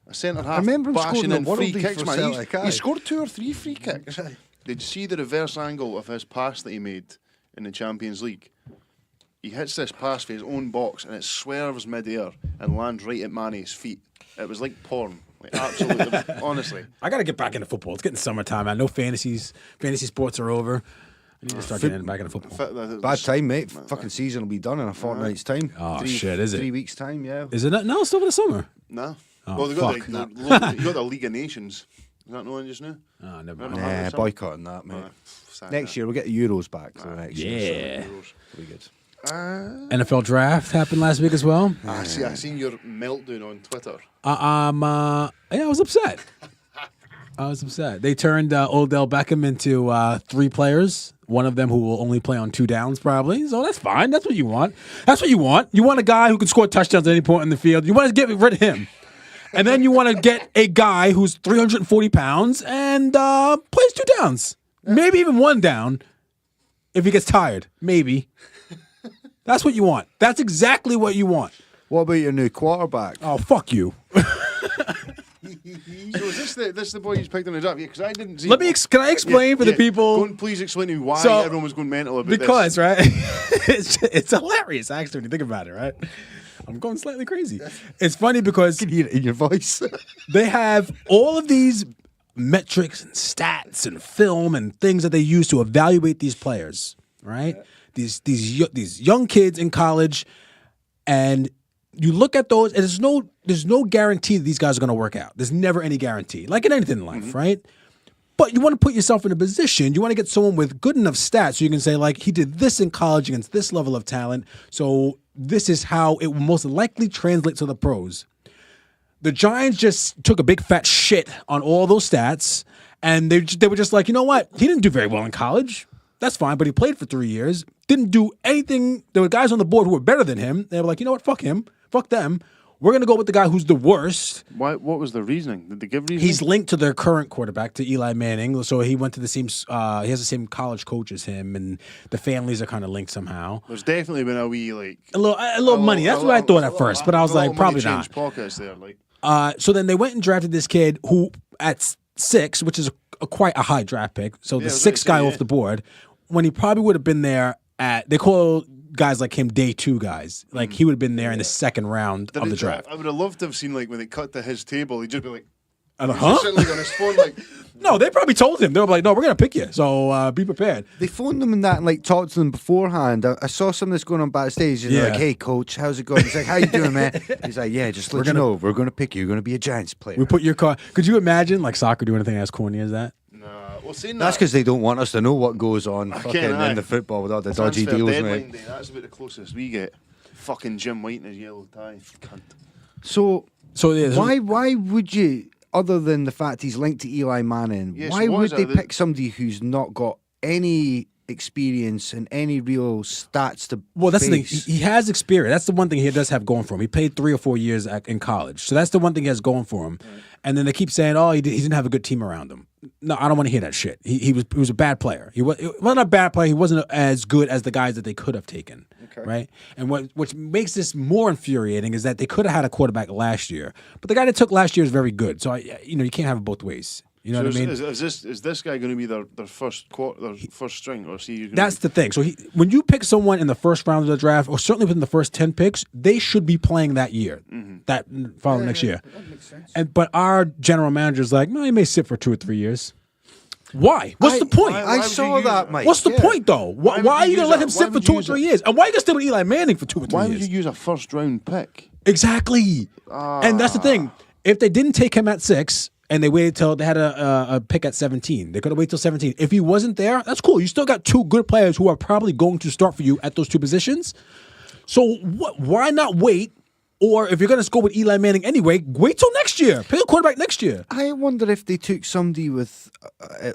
A centre half remember him bashing scoring the in World free League kicks, for man. Celtic, He aye. scored 2 or 3 free kicks. Did you see the reverse angle of his pass that he made in the Champions League? He hits this pass for his own box and it swerves mid-air and lands right at Mane's feet. It was like porn. Like, absolutely, honestly. I got to get back into football. It's getting summertime. I know fantasy sports are over. I need to start getting back into football. Bad time, mate. Fucking season will be done in a fortnight's time. Oh, shit, is it? 3 weeks' time, yeah. Is it not? No, it's over the summer. No. Oh, Well, they got fuck. you got the League of Nations. Is that no one just now? Oh, never Remember mind. that? Nah, boycotting that, mate. Sad Next that. year, we'll get the Euros back. So next year. Yeah. It'll be good. NFL draft happened last week as well. I seen your meltdown on Twitter. Yeah, I was upset. They turned Odell Beckham into 3 players. One of them who will only play on 2 downs, probably. So that's fine. That's what you want. You want a guy who can score touchdowns at any point in the field. You want to get rid of him. And then you want to get a guy who's 340 pounds and plays 2 downs. Maybe even 1 down if he gets tired. Maybe. That's what you want. That's exactly what you want. What about your new quarterback? Oh, fuck you. So is this the boy you picked on the draft? Yeah, because I didn't see. Can I explain for the people? Go and please explain to me why So- everyone was going mental about Because, this. right? it's hilarious, actually, when you think about it, right? I'm going slightly crazy. It's funny because I can hear it in your voice. they have all of these metrics and stats and film and things that they use to evaluate these players, right? These young kids in college, and you look at those, and there's no guarantee that these guys are going to work out. There's never any guarantee, like in anything in life, right? But you want to put yourself in a position, you want to get someone with good enough stats so you can say, like, he did this in college against this level of talent, so this is how it will most likely translate to the pros. The Giants just took a big fat shit on all those stats, and they were just like, you know what? He didn't do very well in college. That's fine, but he played for 3 years, didn't do anything. There were guys on the board who were better than him. They were like, you know what? Fuck him. Fuck them. We're going to go with the guy who's the worst. Why? What was the reasoning? Did they give reasoning? He's linked to their current quarterback, to Eli Manning. So he went to the same. He has the same college coach as him, and the families are kind of linked somehow. There's definitely been a wee like A little money. That's what I thought at first, but I was like, probably not. Pockets there, like. So then they went and drafted this kid who, at 6, which is quite a high draft pick. So the I was 6th guy gonna say, off the board, when he probably would have been there they call guys like him day 2 guys. Like he would have been there in the 2nd round of the draft. I would have loved to have seen like when they cut to his table, he'd just be like, I'm like, he's just huh? sitting like on his phone, like. No, they probably told him. They were like, no, we're going to pick you. So be prepared. They phoned them and that and like talked to them beforehand. I saw some of this going on backstage. And they're Yeah. like, hey, coach, how's it going? He's like, how you doing, man? He's like, yeah, just let you know, we're going to pick you. You're going to be a Giants player. We put your car. Could you imagine like soccer doing anything as corny as that? Nah, well, seeing That's that. because they don't want us to know what goes on fucking aye. in the football with all the dodgy Transfer deals, deadline mate. day, that's about the closest we get. fucking Jim White in his yellow tie. Cunt. So yeah, why would you, other than the fact he's linked to Eli Manning, Yeah, why so what would is they it? pick somebody who's not got any experience and any real stats to Well, that's the thing. base? He has experience. That's the one thing he does have going for him. He played 3 or 4 years in college, so that's the one thing he has going for him. And then they keep saying, "Oh, he didn't have a good team around him." No, I don't want to hear that shit. He was a bad player. He wasn't a bad player. He wasn't as good as the guys that they could have taken. Right. And what makes this more infuriating is that they could have had a quarterback last year, but the guy that took last year is very good. So you can't have it both ways. You know what I mean? Is this guy going to be their first string, or is he? That's the thing. So when you pick someone in the first round of the draft, or certainly within the first 10 picks, they should be playing that year, that following next year. That makes sense. But our general manager's like, no, he may sit for 2 or 3 years. Why? What's the point? why I would you saw use that, it? Mike. What's the yeah. point, though? Why would are you you going use to let that? him Why sit for would 2 you or use 3 it? years? And why are you going to stay with Eli Manning for 2 or 3 Why years? would you use a first round pick? Exactly. And that's the thing. If they didn't take him at 6 and they waited till they had a pick at 17, they could have waited till 17. If he wasn't there, that's cool. You still got 2 good players who are probably going to start for you at those 2 positions. So why not wait? Or if you're going to go with Eli Manning anyway, wait till next year. Pick a quarterback next year. I wonder if they took somebody with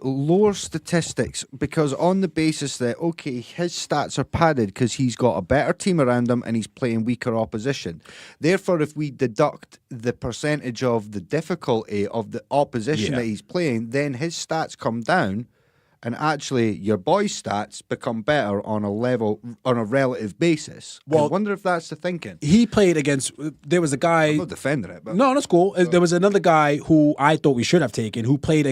lower statistics, because on the basis that, okay, his stats are padded because he's got a better team around him and he's playing weaker opposition. Therefore, if we deduct the percentage of the difficulty of the opposition Yeah. that he's playing, then his stats come down. And actually, your boy's stats become better on a relative basis. Well, I wonder if that's the thinking. He played against, there was a guy. I'm not defending it, but No, that's cool. There was another guy who I thought we should have taken who played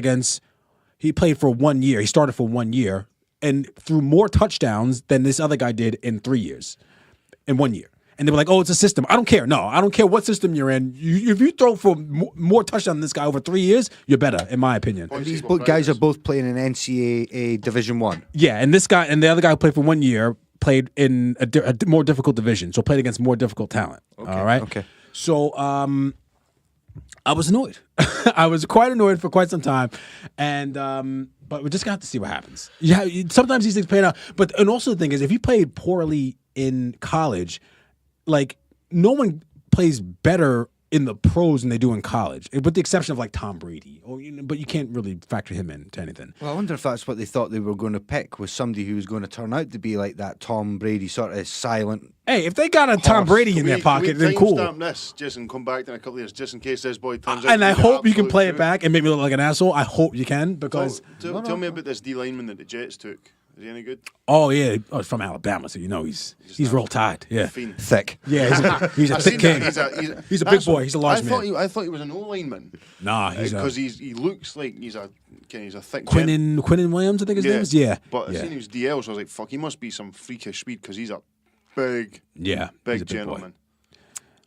for 1 year. He started for 1 year and threw more touchdowns than this other guy did in 3 years, in 1 year. And they were like, oh, it's a system. I don't care. No, I don't care what system you're in. If you throw for more touchdowns than this guy over 3 years, you're better, in my opinion. these guys are both playing in NCAA Division 1. Yeah, and this guy and the other guy who played for 1 year played in a more difficult division, so played against more difficult talent. All right? okay. So I was annoyed. I was quite annoyed for quite some time. And but we're just going to have to see what happens. Yeah, sometimes these things play out. And also the thing is, if you played poorly in college, like, no one plays better in the pros than they do in college, with the exception of like Tom Brady. But you can't really factor him into anything. Well, I wonder if that's what they thought they were going to pick, was somebody who was going to turn out to be like that Tom Brady sort of silent. Hey, if they got a Tom Brady in their pocket, then cool. Timestamp this, just and come back in a couple of years, just in case this boy turns out. And to I be hope you can absolute play it truth. back and make me look like an asshole. I hope you can, because Tell me about this D lineman that the Jets took. Is he any good? he's from Alabama, so he's roll tide. Yeah, Fiend. Thick. yeah, he's a I've thick seen king. that. He's a big boy. He's a large man. I thought he was an O lineman. Nah, he's Because he looks like he's a thick. Quinnen Williams, I think his name is. Yeah, But I yeah. seen he was DL, so I was like, fuck, he must be some freakish speed because he's a big Yeah, he's a big boy. gentleman.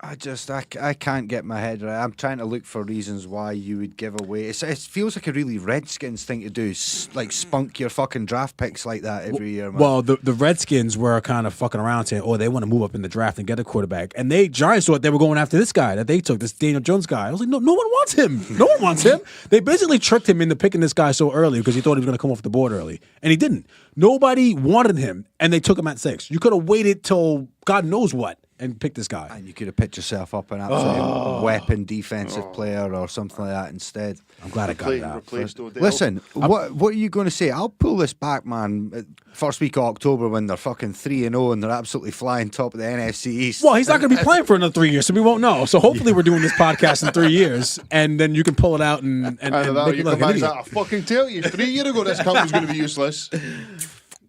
I can't get my head right. I'm trying to look for reasons why you would give away. It feels like a really Redskins thing to do, like spunk your fucking draft picks like that every year, man. Well, the Redskins were kind of fucking around saying, oh, they want to move up in the draft and get a quarterback. And Giants thought they were going after this guy that they took, this Daniel Jones guy. I was like, no one wants him. No one wants him. They basically tricked him into picking this guy so early because he thought he was going to come off the board early. And he didn't. Nobody wanted him, and they took him at 6. You could have waited till God knows what and picked this guy. And you could have picked yourself up an absolute weapon defensive player or something like that instead. I'm glad I got it out. Replaced Odell. Listen, what are you going to say? I'll pull this back, man. First week of October when they're fucking 3-0 and they're absolutely flying top of the NFC East. Well, he's not going to be playing for another 3 years, so we won't know. So hopefully we're doing this podcast in 3 years, and then you can pull it out and Either make that or it you look come like back an and say, idiot. I fucking tell you, 3 years ago this cup was going to be useless.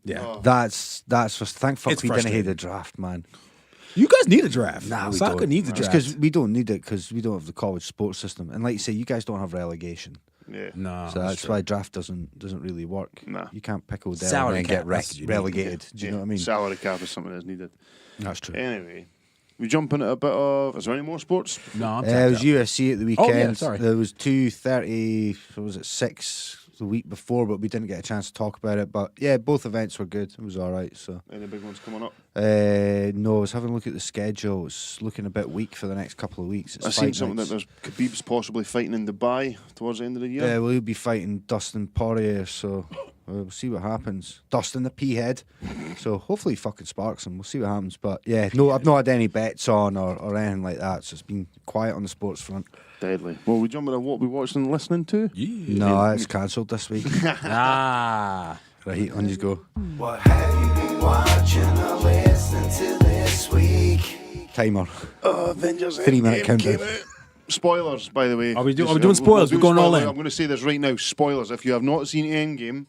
Yeah. That's just thank fuck It's we didn't hate frustrating. the draft, man. You guys need a draft. Nah, we Soccer don't. needs a It's draft. because we don't need it because we don't have the college sports system, and like you say, you guys don't have relegation, Yeah. No. so that's why draft doesn't really work. Nah. You can't pick Odell Salary and then cap, get that's what you need. relegated. Do you know what I mean? Salary cap is something that's needed. That's true. Anyway, we jump into a bit of. Is there any more sports? No, I'm It tapped was out. UFC at the Oh, yeah, weekend. sorry. There was 2:30. What was it? 6 the week before, but we didn't get a chance to talk about it. But yeah, both events were good. It was all right. So Any big ones coming up? No, I was having a look at the schedule. It's looking a bit weak for the next couple of weeks. It's I seen fight something nights. that there's Khabib's possibly fighting in Dubai towards the end of the year. Yeah, well, he'll be fighting Dustin Poirier, so we'll see what happens. Dustin the P-head. So hopefully he fucking sparks him. We'll see what happens. But yeah, no, I've not had any bets on or anything like that, so it's been quiet on the sports front. Deadly. Well, we jump into what we watched and listening to. No, it's cancelled this week. Ah. Right, on you go. What have you been watching or listening to this week? Timer. Avengers 3-minute Endgame countdown. came out. Spoilers, by the way. Are we Just, doing spoilers? we'll We're going all spoilers. in. I'm going to say this right now. Spoilers. If you have not seen Endgame,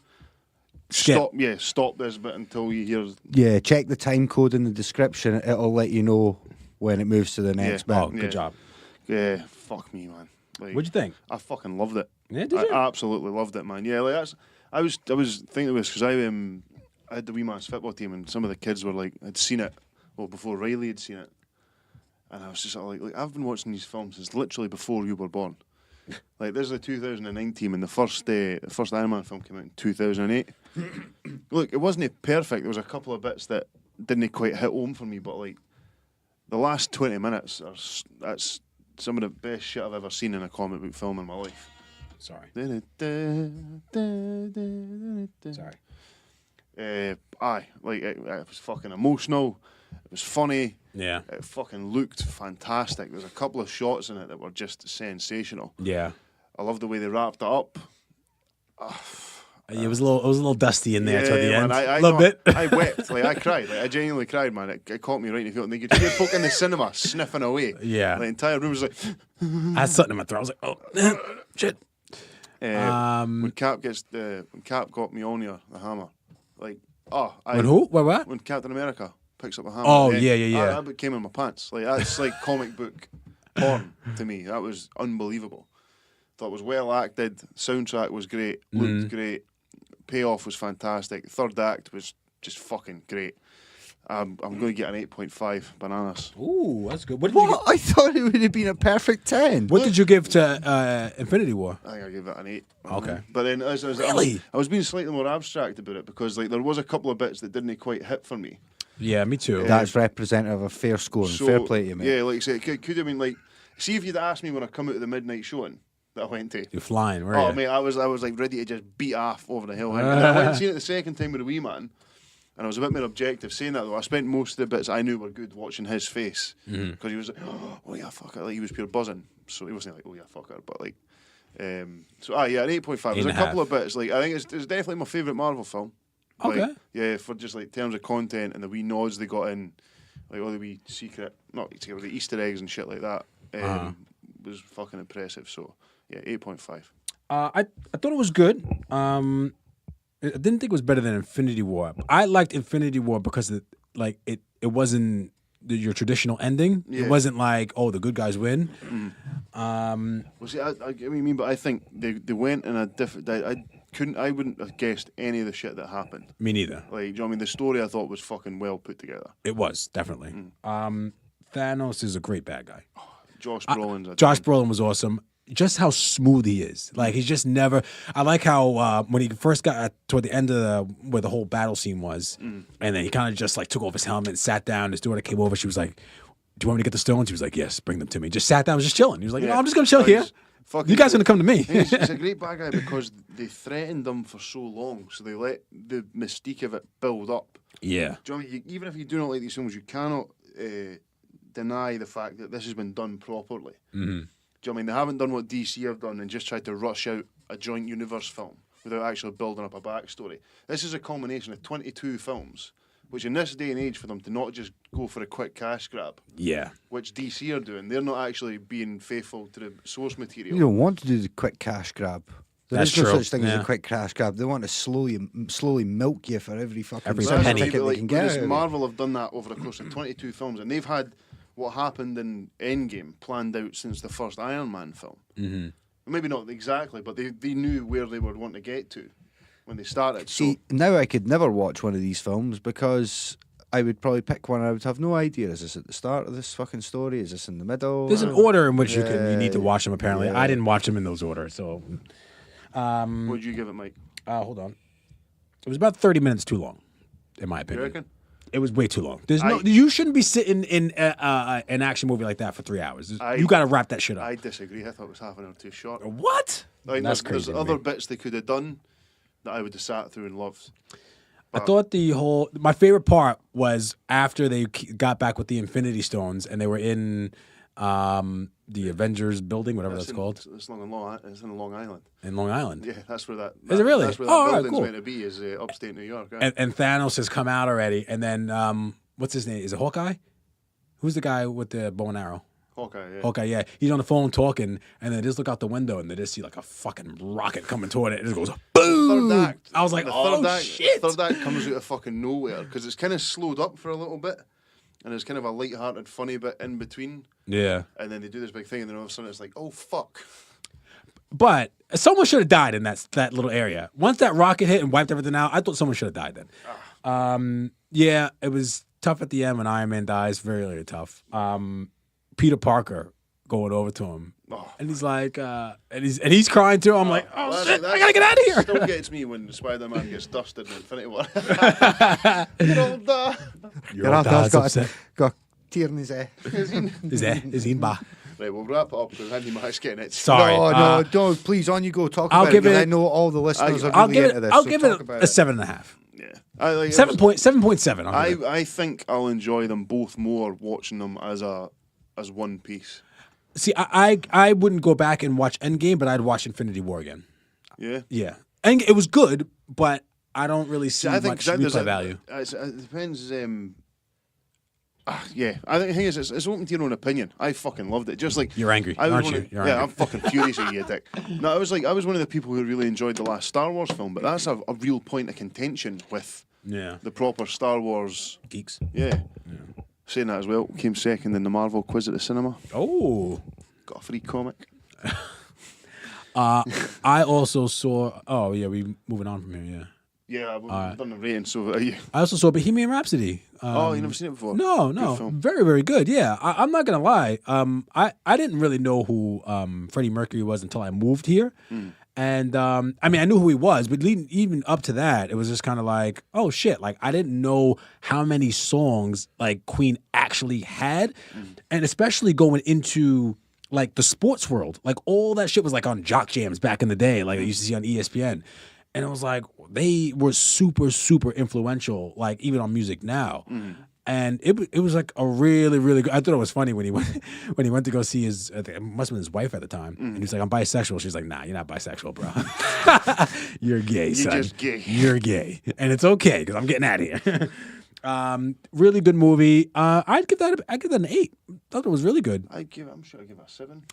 Skip. stop. Yeah, stop this bit until you hear. Yeah, check the time code in the description. It'll let you know when it moves to the next bit. Oh, good job. Yeah, fuck me, man. Like, What'd you think? I fucking loved it. Yeah, did you? I absolutely loved it, man. Yeah, like that's. I was thinking of this because I had the wee man's football team and some of the kids were like had seen it before Riley had seen it, and I was just sort of like I've been watching these films since literally before you were born. Like this is the 2009 team, and the first Iron Man film came out in 2008. Look, it wasn't perfect. There was a couple of bits that didn't quite hit home for me, but like the last 20 minutes that's some of the best shit I've ever seen in a comic book film in my life. Sorry. Sorry. Like it was fucking emotional. It was funny. Yeah. It fucking looked fantastic. There's a couple of shots in it that were just sensational. Yeah. I love the way they wrapped it up. It was a little dusty in there toward the end. man, A little bit. I wept. Like I cried. Like I genuinely cried, man. It caught me right in the field. And you could hear folk in the cinema sniffing away. Yeah. The entire room was like. I had something in my throat. I was like, oh, shit. When Cap got Mjolnir, the hammer, like When who? What? When Captain America picks up a hammer. Oh, yeah. That came in my pants. Like that's like comic book porn to me. That was unbelievable. Thought it was well acted. Soundtrack was great. Looked great. Payoff was fantastic. Third act was just fucking great. I'm going to get an 8.5 bananas. Ooh, that's good. What I thought it would have been a perfect 10. What did you give to Infinity War? I think I gave it an 8. Okay. But then Really? I was being slightly more abstract about it because like there was a couple of bits that didn't quite hit for me. Yeah, me too. That's representative of fair score and fair play to you, mate. Yeah, like I say, it could have been like, see if you'd asked me when I come out of the midnight showing that I went to. You're flying, weren't Oh you? mate, I was like ready to just beat off over the hill. And I went and seen it the second time with a wee man, and I was a bit more objective saying that though. I spent most of the bits I knew were good watching his face because he was like, oh yeah, fucker, like he was pure buzzing. So he wasn't like, oh yeah, fucker, but like, an 8.5. There's a couple of bits like I think it's definitely my favourite Marvel film. Okay. Like, yeah, for just like terms of content and the wee nods they got in, like all the wee the Easter eggs and shit like that, was fucking impressive. So yeah, 8.5. I thought it was good. I didn't think it was better than Infinity War. I liked Infinity War because it wasn't your traditional ending. Yeah. It wasn't like, oh, the good guys win. Well, see, I get what you mean, but I think they went in a different. I wouldn't have guessed any of the shit that happened. Me neither. Like, do you know what I mean? The story I thought was fucking well put together. It was, definitely. Thanos is a great bad guy. Josh Brolin's Josh Brolin was awesome. Just how smooth he is. Like, he's just never... I like how when he first got toward the end of where the whole battle scene was, and then he kind of just like took off his helmet and sat down. His daughter came over. She was like, do you want me to get the stones? He was like, yes, bring them to me. Just sat down, was just chilling. He was like, no, I'm just going to chill here. You guys are going to come to me. He's a great bad guy because they threatened him for so long, so they let the mystique of it build up. Yeah. Do you know what I mean? Even if you do not like these films, you cannot deny the fact that this has been done properly. Do you know what I mean? They haven't done what DC have done and just tried to rush out a joint universe film without actually building up a backstory. This is a culmination of 22 films, which in this day and age, for them to not just go for a quick cash grab, Yeah. which DC are doing, they're not actually being faithful to the source material. You don't want to do the quick cash grab. That's There's no true, such thing as yeah. a quick cash grab. They want to slowly milk you for every fucking Every cent penny. ticket they Like, can get. whereas out of you. Marvel have done that over the course of 22 films, and they've had what happened in Endgame planned out since the first Iron Man film. Maybe not exactly, but they knew where they were wanting to get to when they started. See, now I could never watch one of these films because I would probably pick one. I would have no idea. Is this at the start of this fucking story? Is this in the middle? There's an order in which you need to watch them, apparently. Yeah. I didn't watch them in those orders, so... What would you give it, Mike? hold on. It was about 30 minutes too long, in my You opinion. reckon? It was way too long. There's no. I- You shouldn't be sitting in an action movie like that for 3 hours. You got to wrap that shit up. I disagree. I thought it was half an hour too short. What? Like, That's there's crazy. to other me. bits they could have done that I would have sat through and loved. I thought my favorite part was after they got back with the Infinity Stones and they were in the Avengers building, whatever that's called, It's in Long Island. in Long Island. Yeah, that's where that. Is it really? That's where that Oh, all right, building's cool. meant to be. Is upstate New York. Yeah. And Thanos has come out already. And then what's his name? Is it Hawkeye? Who's the guy with the bow and arrow? Hawkeye. Yeah. Hawkeye, yeah. He's on the phone talking, and they just look out the window, and they just see like a fucking rocket coming toward it, and it goes boom. Third act. I was like, the oh third act, shit. The third act comes out of fucking nowhere because it's kind of slowed up for a little bit, and there's kind of a light-hearted, funny bit in between, Yeah. and then they do this big thing, and then all of a sudden it's like, oh fuck. But someone should have died in that little area. Once that rocket hit and wiped everything out, I thought someone should have died then. Yeah, it was tough at the end when Iron Man dies. Very, very tough. Peter Parker going over to him, and he's like, and he's crying too. I'm like, oh shit, I gotta get out of here. Still gets me when Spider-Man gets dusted in Infinity War. You're all da. Your old dad's upset. got a tear in his eye. Is he in bar? Right, we'll wrap it up because Andy Mack's getting it. Sorry. No, don't. Please, on you go. Talk I'll about give it. 'Cause it- I know all the listeners are I'll really give into it. this. I'll so give talk it about a 7.5. Yeah. I like 7.7. I think I'll enjoy them both more watching them as one piece. See, I wouldn't go back and watch Endgame, but I'd watch Infinity War again. Yeah. Yeah, and it was good, but I don't really see I think much that there's replay value. It depends. Yeah, I think the thing is, it's open to your own opinion. I fucking loved it. Just like You're angry, I was aren't one you? of- You're yeah, angry. I'm fucking furious at you, dick. No, I was one of the people who really enjoyed the last Star Wars film, but that's a real point of contention with Yeah, the proper Star Wars. geeks. Yeah. Saying that as well, came second in the Marvel quiz at the cinema. Oh, Got a free comic. I also saw. Oh yeah, we moving on from here. Yeah, Yeah, I've done the rating. So are you? I also saw Bohemian Rhapsody. Oh, you never seen it before? No, Good no, film. very, very good. Yeah, I'm not gonna lie. I didn't really know who Freddie Mercury was until I moved here, and I mean I knew who he was, but even up to that, it was just kind of like, oh shit, like I didn't know how many songs like Queen actually had, and especially going into like the sports world, like all that shit was like on jock jams back in the day, like I used to see on ESPN. And it was like they were super, super influential, like even on music now. And it was like a really, really good. I thought it was funny when he went to go see his. I think it must have been his wife at the time, and he's like, "I'm bisexual." She's like, "Nah, you're not bisexual, bro. You're gay, son. just gay." You're gay, and it's okay because I'm getting out of here." Really good movie. I'd give that an 8. Thought it was really good. I'm sure I give it a 7.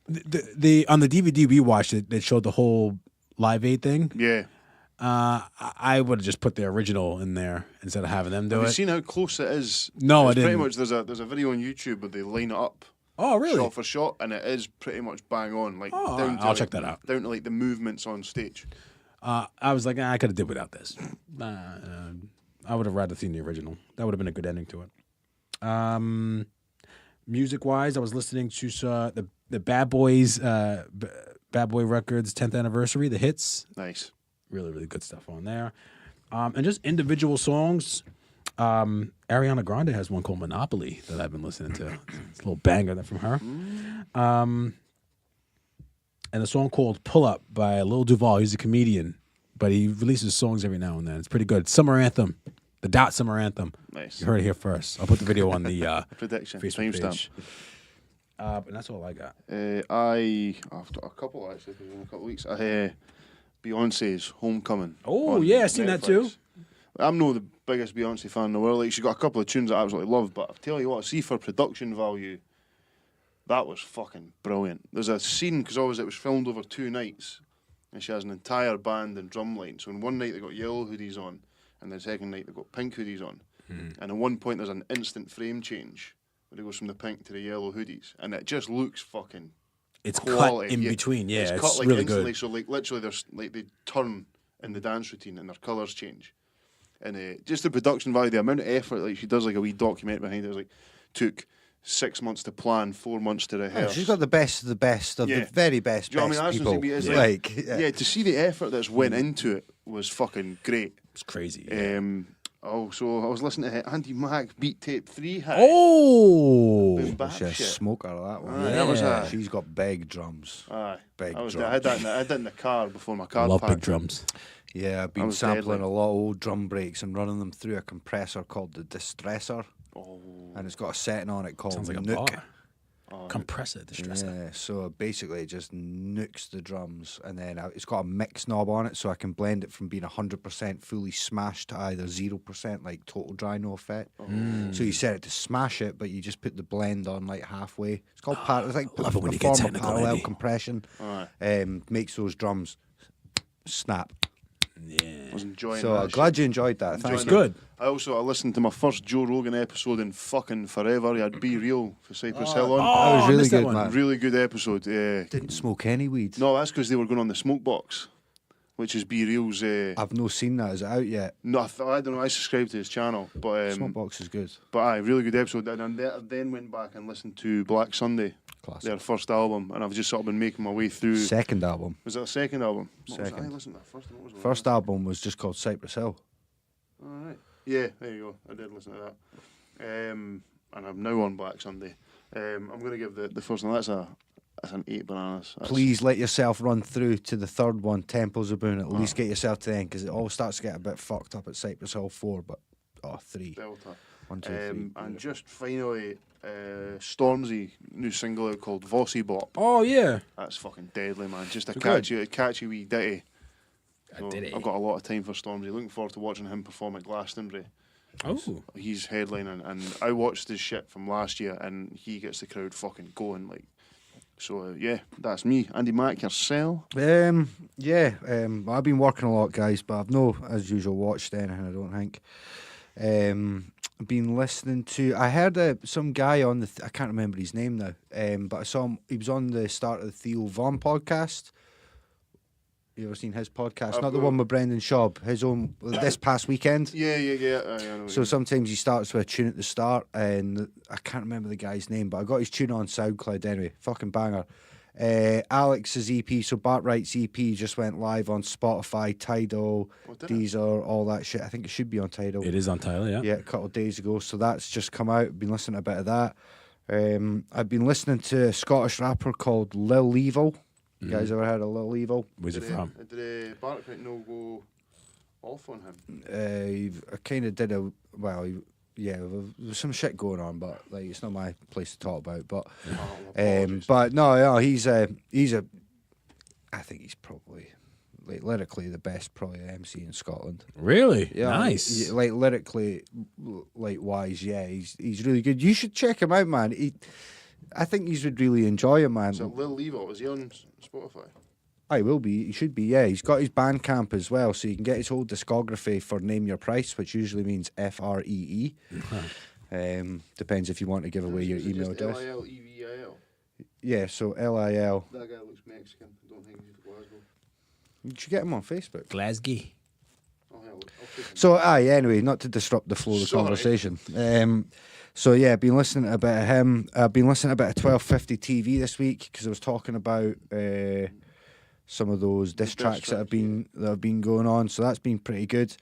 The on the DVD we watched it, they showed the whole Live Aid thing. Yeah. I would have just put the original in there instead of having them do Have you it. seen how close it is? No, I It's pretty didn't. much there's a video on YouTube where they line it up. Oh, really? Shot for shot, and it is pretty much bang on. Like Oh, down to I'll like, check that out. Down to like the movements on stage. I was like, I could have did without this. I would have rather seen the original. That would have been a good ending to it. Music wise, I was listening to the Bad Boys, Bad Boy Records 10th anniversary, the hits. Nice. Really, really good stuff on there. And just individual songs. Ariana Grande has one called Monopoly that I've been listening to. It's a little banger from her. And a song called Pull Up by Lil Duval. He's a comedian, but he releases songs every now and then. It's pretty good. Summer Anthem. The Dot Summer Anthem. Nice. You heard it here first. I'll put the video on the Prediction. Facebook Timestamp. page. And that's all I got. I've got a couple actually. In a couple of weeks. Beyonce's Homecoming. Oh, on yeah, I've seen that too. Netflix. I'm no the biggest Beyonce fan in the world. Like, she got a couple of tunes I absolutely love, but I'll tell you what, see for production value, that was fucking brilliant. There's a scene, because always it was filmed over 2 nights, and she has an entire band and drum line. So in one night they got yellow hoodies on, and the second night they got pink hoodies on. And at one point there's an instant frame change where it goes from the pink to the yellow hoodies, and it just looks fucking It's quality. cut in between. Yeah, it's cut like really instantly. good. So like literally, there's like they turn in the dance routine and their colours change, and just the production value, the amount of effort. Like she does like a wee document behind it. It was like took 6 months to plan, 4 months to rehearse. She's got the best of the best of Yeah. the very best, Do you know what I best mean? That's what people. it's like, Like, yeah, to see the effort that's went into it was fucking great. It's crazy. Um, Oh, so I was listening to Andy Mac Beat Tape 3 hit. Oh, Boom bap She's a shit. smoker, that one. Aye, that was Yeah. a... She's got big drums. Aye. Big I had drums. that I had that in the car before my car love packed. big drums. Yeah, I've That been was sampling deadly. a lot of old drum breaks and running them through a compressor called the Distressor. Oh. And it's got a setting on it called Sounds like a Nuke. bar. Compressor, distressor. Yeah, so basically it just nukes the drums, and then it's got a mix knob on it, so I can blend it from being 100% fully smashed to either 0%, like total dry, no effect. So you set it to smash it, but you just put the blend on like halfway. It's called it's like Love it when a you get form of technical, parallel Andy. compression. Makes those drums snap. I was enjoying So that I'm glad you enjoyed that. Enjoying Thanks. that. Good. I listened to my first Joe Rogan episode in fucking forever. He had Be Real for Cypress Hill on. That was I really missed that good, one. man. Really good episode. Yeah. Didn't smoke any weed. No, that's because they were going on the Smoke Box, which is Be Real's. I've no seen that. Is it out yet? No, I don't know. I subscribed to his channel, but Smokebox is good. really good episode. And I then went back and listened to Black Sunday, Classic. their first album, and I've just sort of been making my way through. Second album. Was that a second album? What was Second. I listened to that first. What was it? First album was just called Cypress Hill. All right. Yeah, there you go. I did listen to that. And I'm now on Black Sunday. I'm going to give the first one. That's an 8 bananas. That's, Please let yourself run through to the third one, Temples of Boone. At least get yourself to the end, because it all starts to get a bit fucked up at Cypress Hill 4, but 3. Delta. 1, 2, 3. And just finally, Stormzy new single out called Vossy Bop. Oh yeah. That's fucking deadly, man. Just a good. catchy wee ditty. A ditty. I've got a lot of time for Stormzy. Looking forward to watching him perform at Glastonbury. Oh. He's headlining, and I watched his shit from last year, and he gets the crowd fucking going. Like, so yeah, that's me, Andy Mack. Yourself? I've been working a lot, guys, but I've no, as usual, watched anything, I don't think. I've been listening to, I heard some guy on I can't remember his name now, but I saw him, he was on the start of the Theo Von podcast. You ever seen his podcast? Not the one with Brendan Schaub, his own, this past weekend. Yeah. I know So sometimes he starts with a tune at the start, and I can't remember the guy's name, but I got his tune on SoundCloud anyway. Fucking banger. Alex's EP, so Barkryte's EP just went live on Spotify, Tidal, did it? Deezer, all that shit. I think it should be on Tidal. It is on Tyler, yeah. Yeah, a couple of days ago. So that's just come out. Been listening to a bit of that. I've been listening to a Scottish rapper called Lil Evil. You guys ever heard of Lil Evil? Where's it from? Did Barkryte no go off on him? I kind of did there was some shit going on, but like it's not my place to talk about. But but no, he's a I think he's probably like lyrically the best probably MC in Scotland. Really? Yeah, Nice. like lyrically, like wise, yeah, he's really good. You should check him out, man. I think you would really enjoy him, man. So Lil Evil, is he on Spotify? I will be. He should be. Yeah, he's got his Bandcamp as well, so you can get his whole discography for Name Your Price, which usually means FREE. Depends if you want to give away your email address. Lilevil. Yeah, so LIL. That guy looks Mexican. I don't think he's from Glasgow. You should get him on Facebook. Glasgow. Oh hell, I'll take him. So, anyway, not to disrupt the flow of the Sorry. conversation. So yeah, I've been listening to a bit of him. I've been listening to a bit of 1250 TV this week because I was talking about some of those diss tracks that have been going on. So that's been pretty good.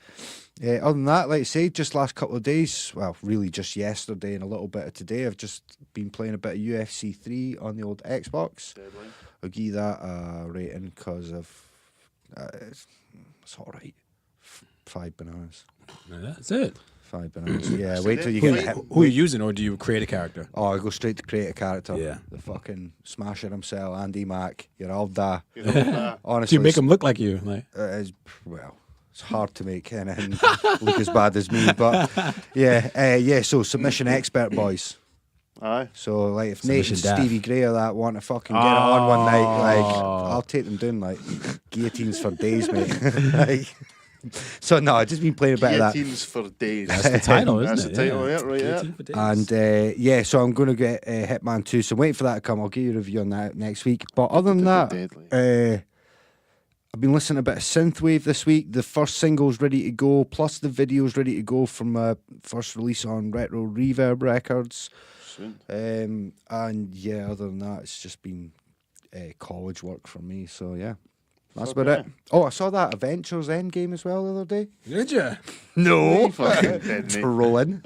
Other than that, like I say, just last couple of days, well, really just yesterday and a little bit of today, I've just been playing a bit of UFC 3 on the old Xbox. Deadly. I'll give that a rating because of it's all right. 5 bananas. That's it. 5 bananas. Yeah, So wait till you then get who- hit. Who are you using, or do you create a character? Oh, I go straight to create a character. Yeah. The fucking smasher himself, Andy Mack. You're all da. You know, Honestly, Do you make him look like you? Like, it's hard to make anything look as bad as me. But yeah. So submission expert boys. aye. So like if Nate Submission and daft. Stevie Gray or that want to fucking get it on one night, like I'll take them down like guillotines for days, mate. Like, so no, I've just been playing a bit of that. Guillotines for days. that's the title, isn't That's it? the title, yeah, right, yeah. Guillotine for days. And so I'm going to get Hitman 2. So I'm waiting for that to come. I'll give you a review on that next week. But other than that, Deadly. I've been listening to a bit of synthwave this week. The first single's ready to go, plus the video's ready to go from first release on Retro Reverb Records. Soon. And yeah, other than that, it's just been college work for me. So yeah, That's about it. Oh, I saw that Avengers Endgame as well the other day. Did you? No. Fucking dead, mate. Trolling.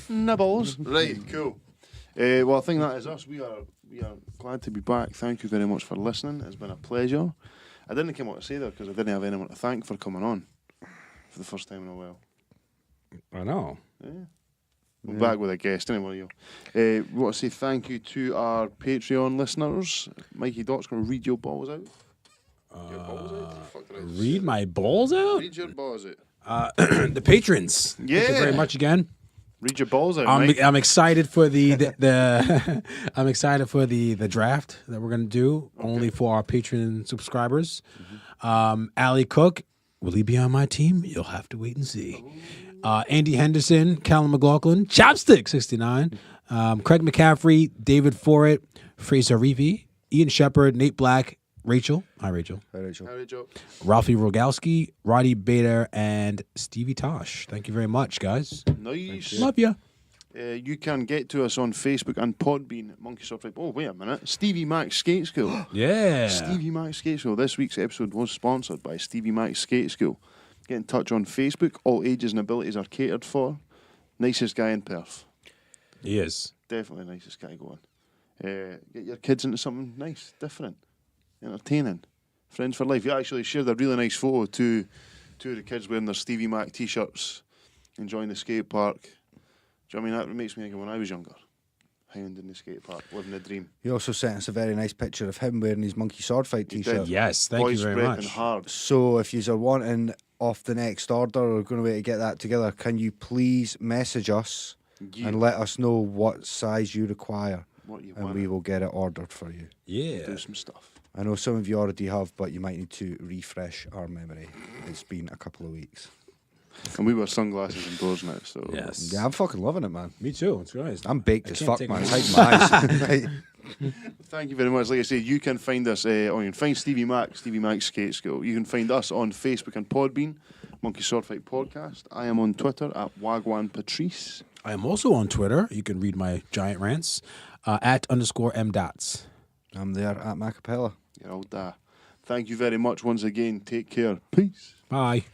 Nibbles. Right, cool. Well, I think that is us. We are glad to be back. Thank you very much for listening. It's been a pleasure. I didn't come out to say that because I didn't have anyone to thank for coming on for the first time in a while. I know. Yeah. We're back with a guest anyway. We want to say thank you to our Patreon listeners. Mikey Dot's going to read your balls out. Your balls out? Fuck did I just Read say my balls that? out? Read your balls out. The patrons. Thank you Yeah. very much again. Read your balls out, Mike. I'm excited for the I'm excited for the draft that we're gonna do only for our Patreon subscribers. Ali Cook, will he be on my team? You'll have to wait and see. Andy Henderson, Callum McLaughlin, Chopstick 69, Craig McCaffrey, David Forrett, Fraser Reevy, Ian Shepard, Nate Black, Rachel. Hi, Rachel. Hi, Rachel. Howdy, Joe. Ralphie Rogowski, Roddy Bader, and Stevie Tosh. Thank you very much, guys. Nice. Love ya. You can get to us on Facebook and Podbean at Monkey Sword Fight. Oh, wait a minute. Stevie Mac's Skate School. Yeah. Stevie Mac's Skate School. This week's episode was sponsored by Stevie Mac's Skate School. Get in touch on Facebook. All ages and abilities are catered for. Nicest guy in Perth. He is. Definitely nicest guy going. Get your kids into something nice, different, entertaining. Friends for life. You actually shared a really nice photo to two of the kids wearing their Stevie Mac t-shirts, enjoying the skate park. Do you know what I mean? That makes me think of when I was younger. Hound in the skate park, living the dream. He also sent us a very nice picture of him wearing his Monkey Sword Fight He t-shirt. did. Yes, thank Boys you very breath much. and hard. So if you are wanting off the next order or going away to get that together, can you please message us Yeah. and let us know what size you require, What you and want. we will get it ordered for you. Yeah. Do some stuff. I know some of you already have, but you might need to refresh our memory. It's been a couple of weeks. And we wear sunglasses indoors now, so Yes. Yeah, I'm fucking loving it, man. Me too. It's nice. I'm baked I as can't fuck, take man. my- It's hiding my eyes. Thank you very much. Like I say, you can find us, or you can find Stevie Mac's Skate School. You can find us on Facebook and Podbean, Monkey Sword Fight Podcast. I am on Twitter at Wagwan Patrice. I am also on Twitter. You can read my giant rants at _mdots. I'm there at Macapella. You're all da. Thank you very much once again. Take care. Peace. Bye.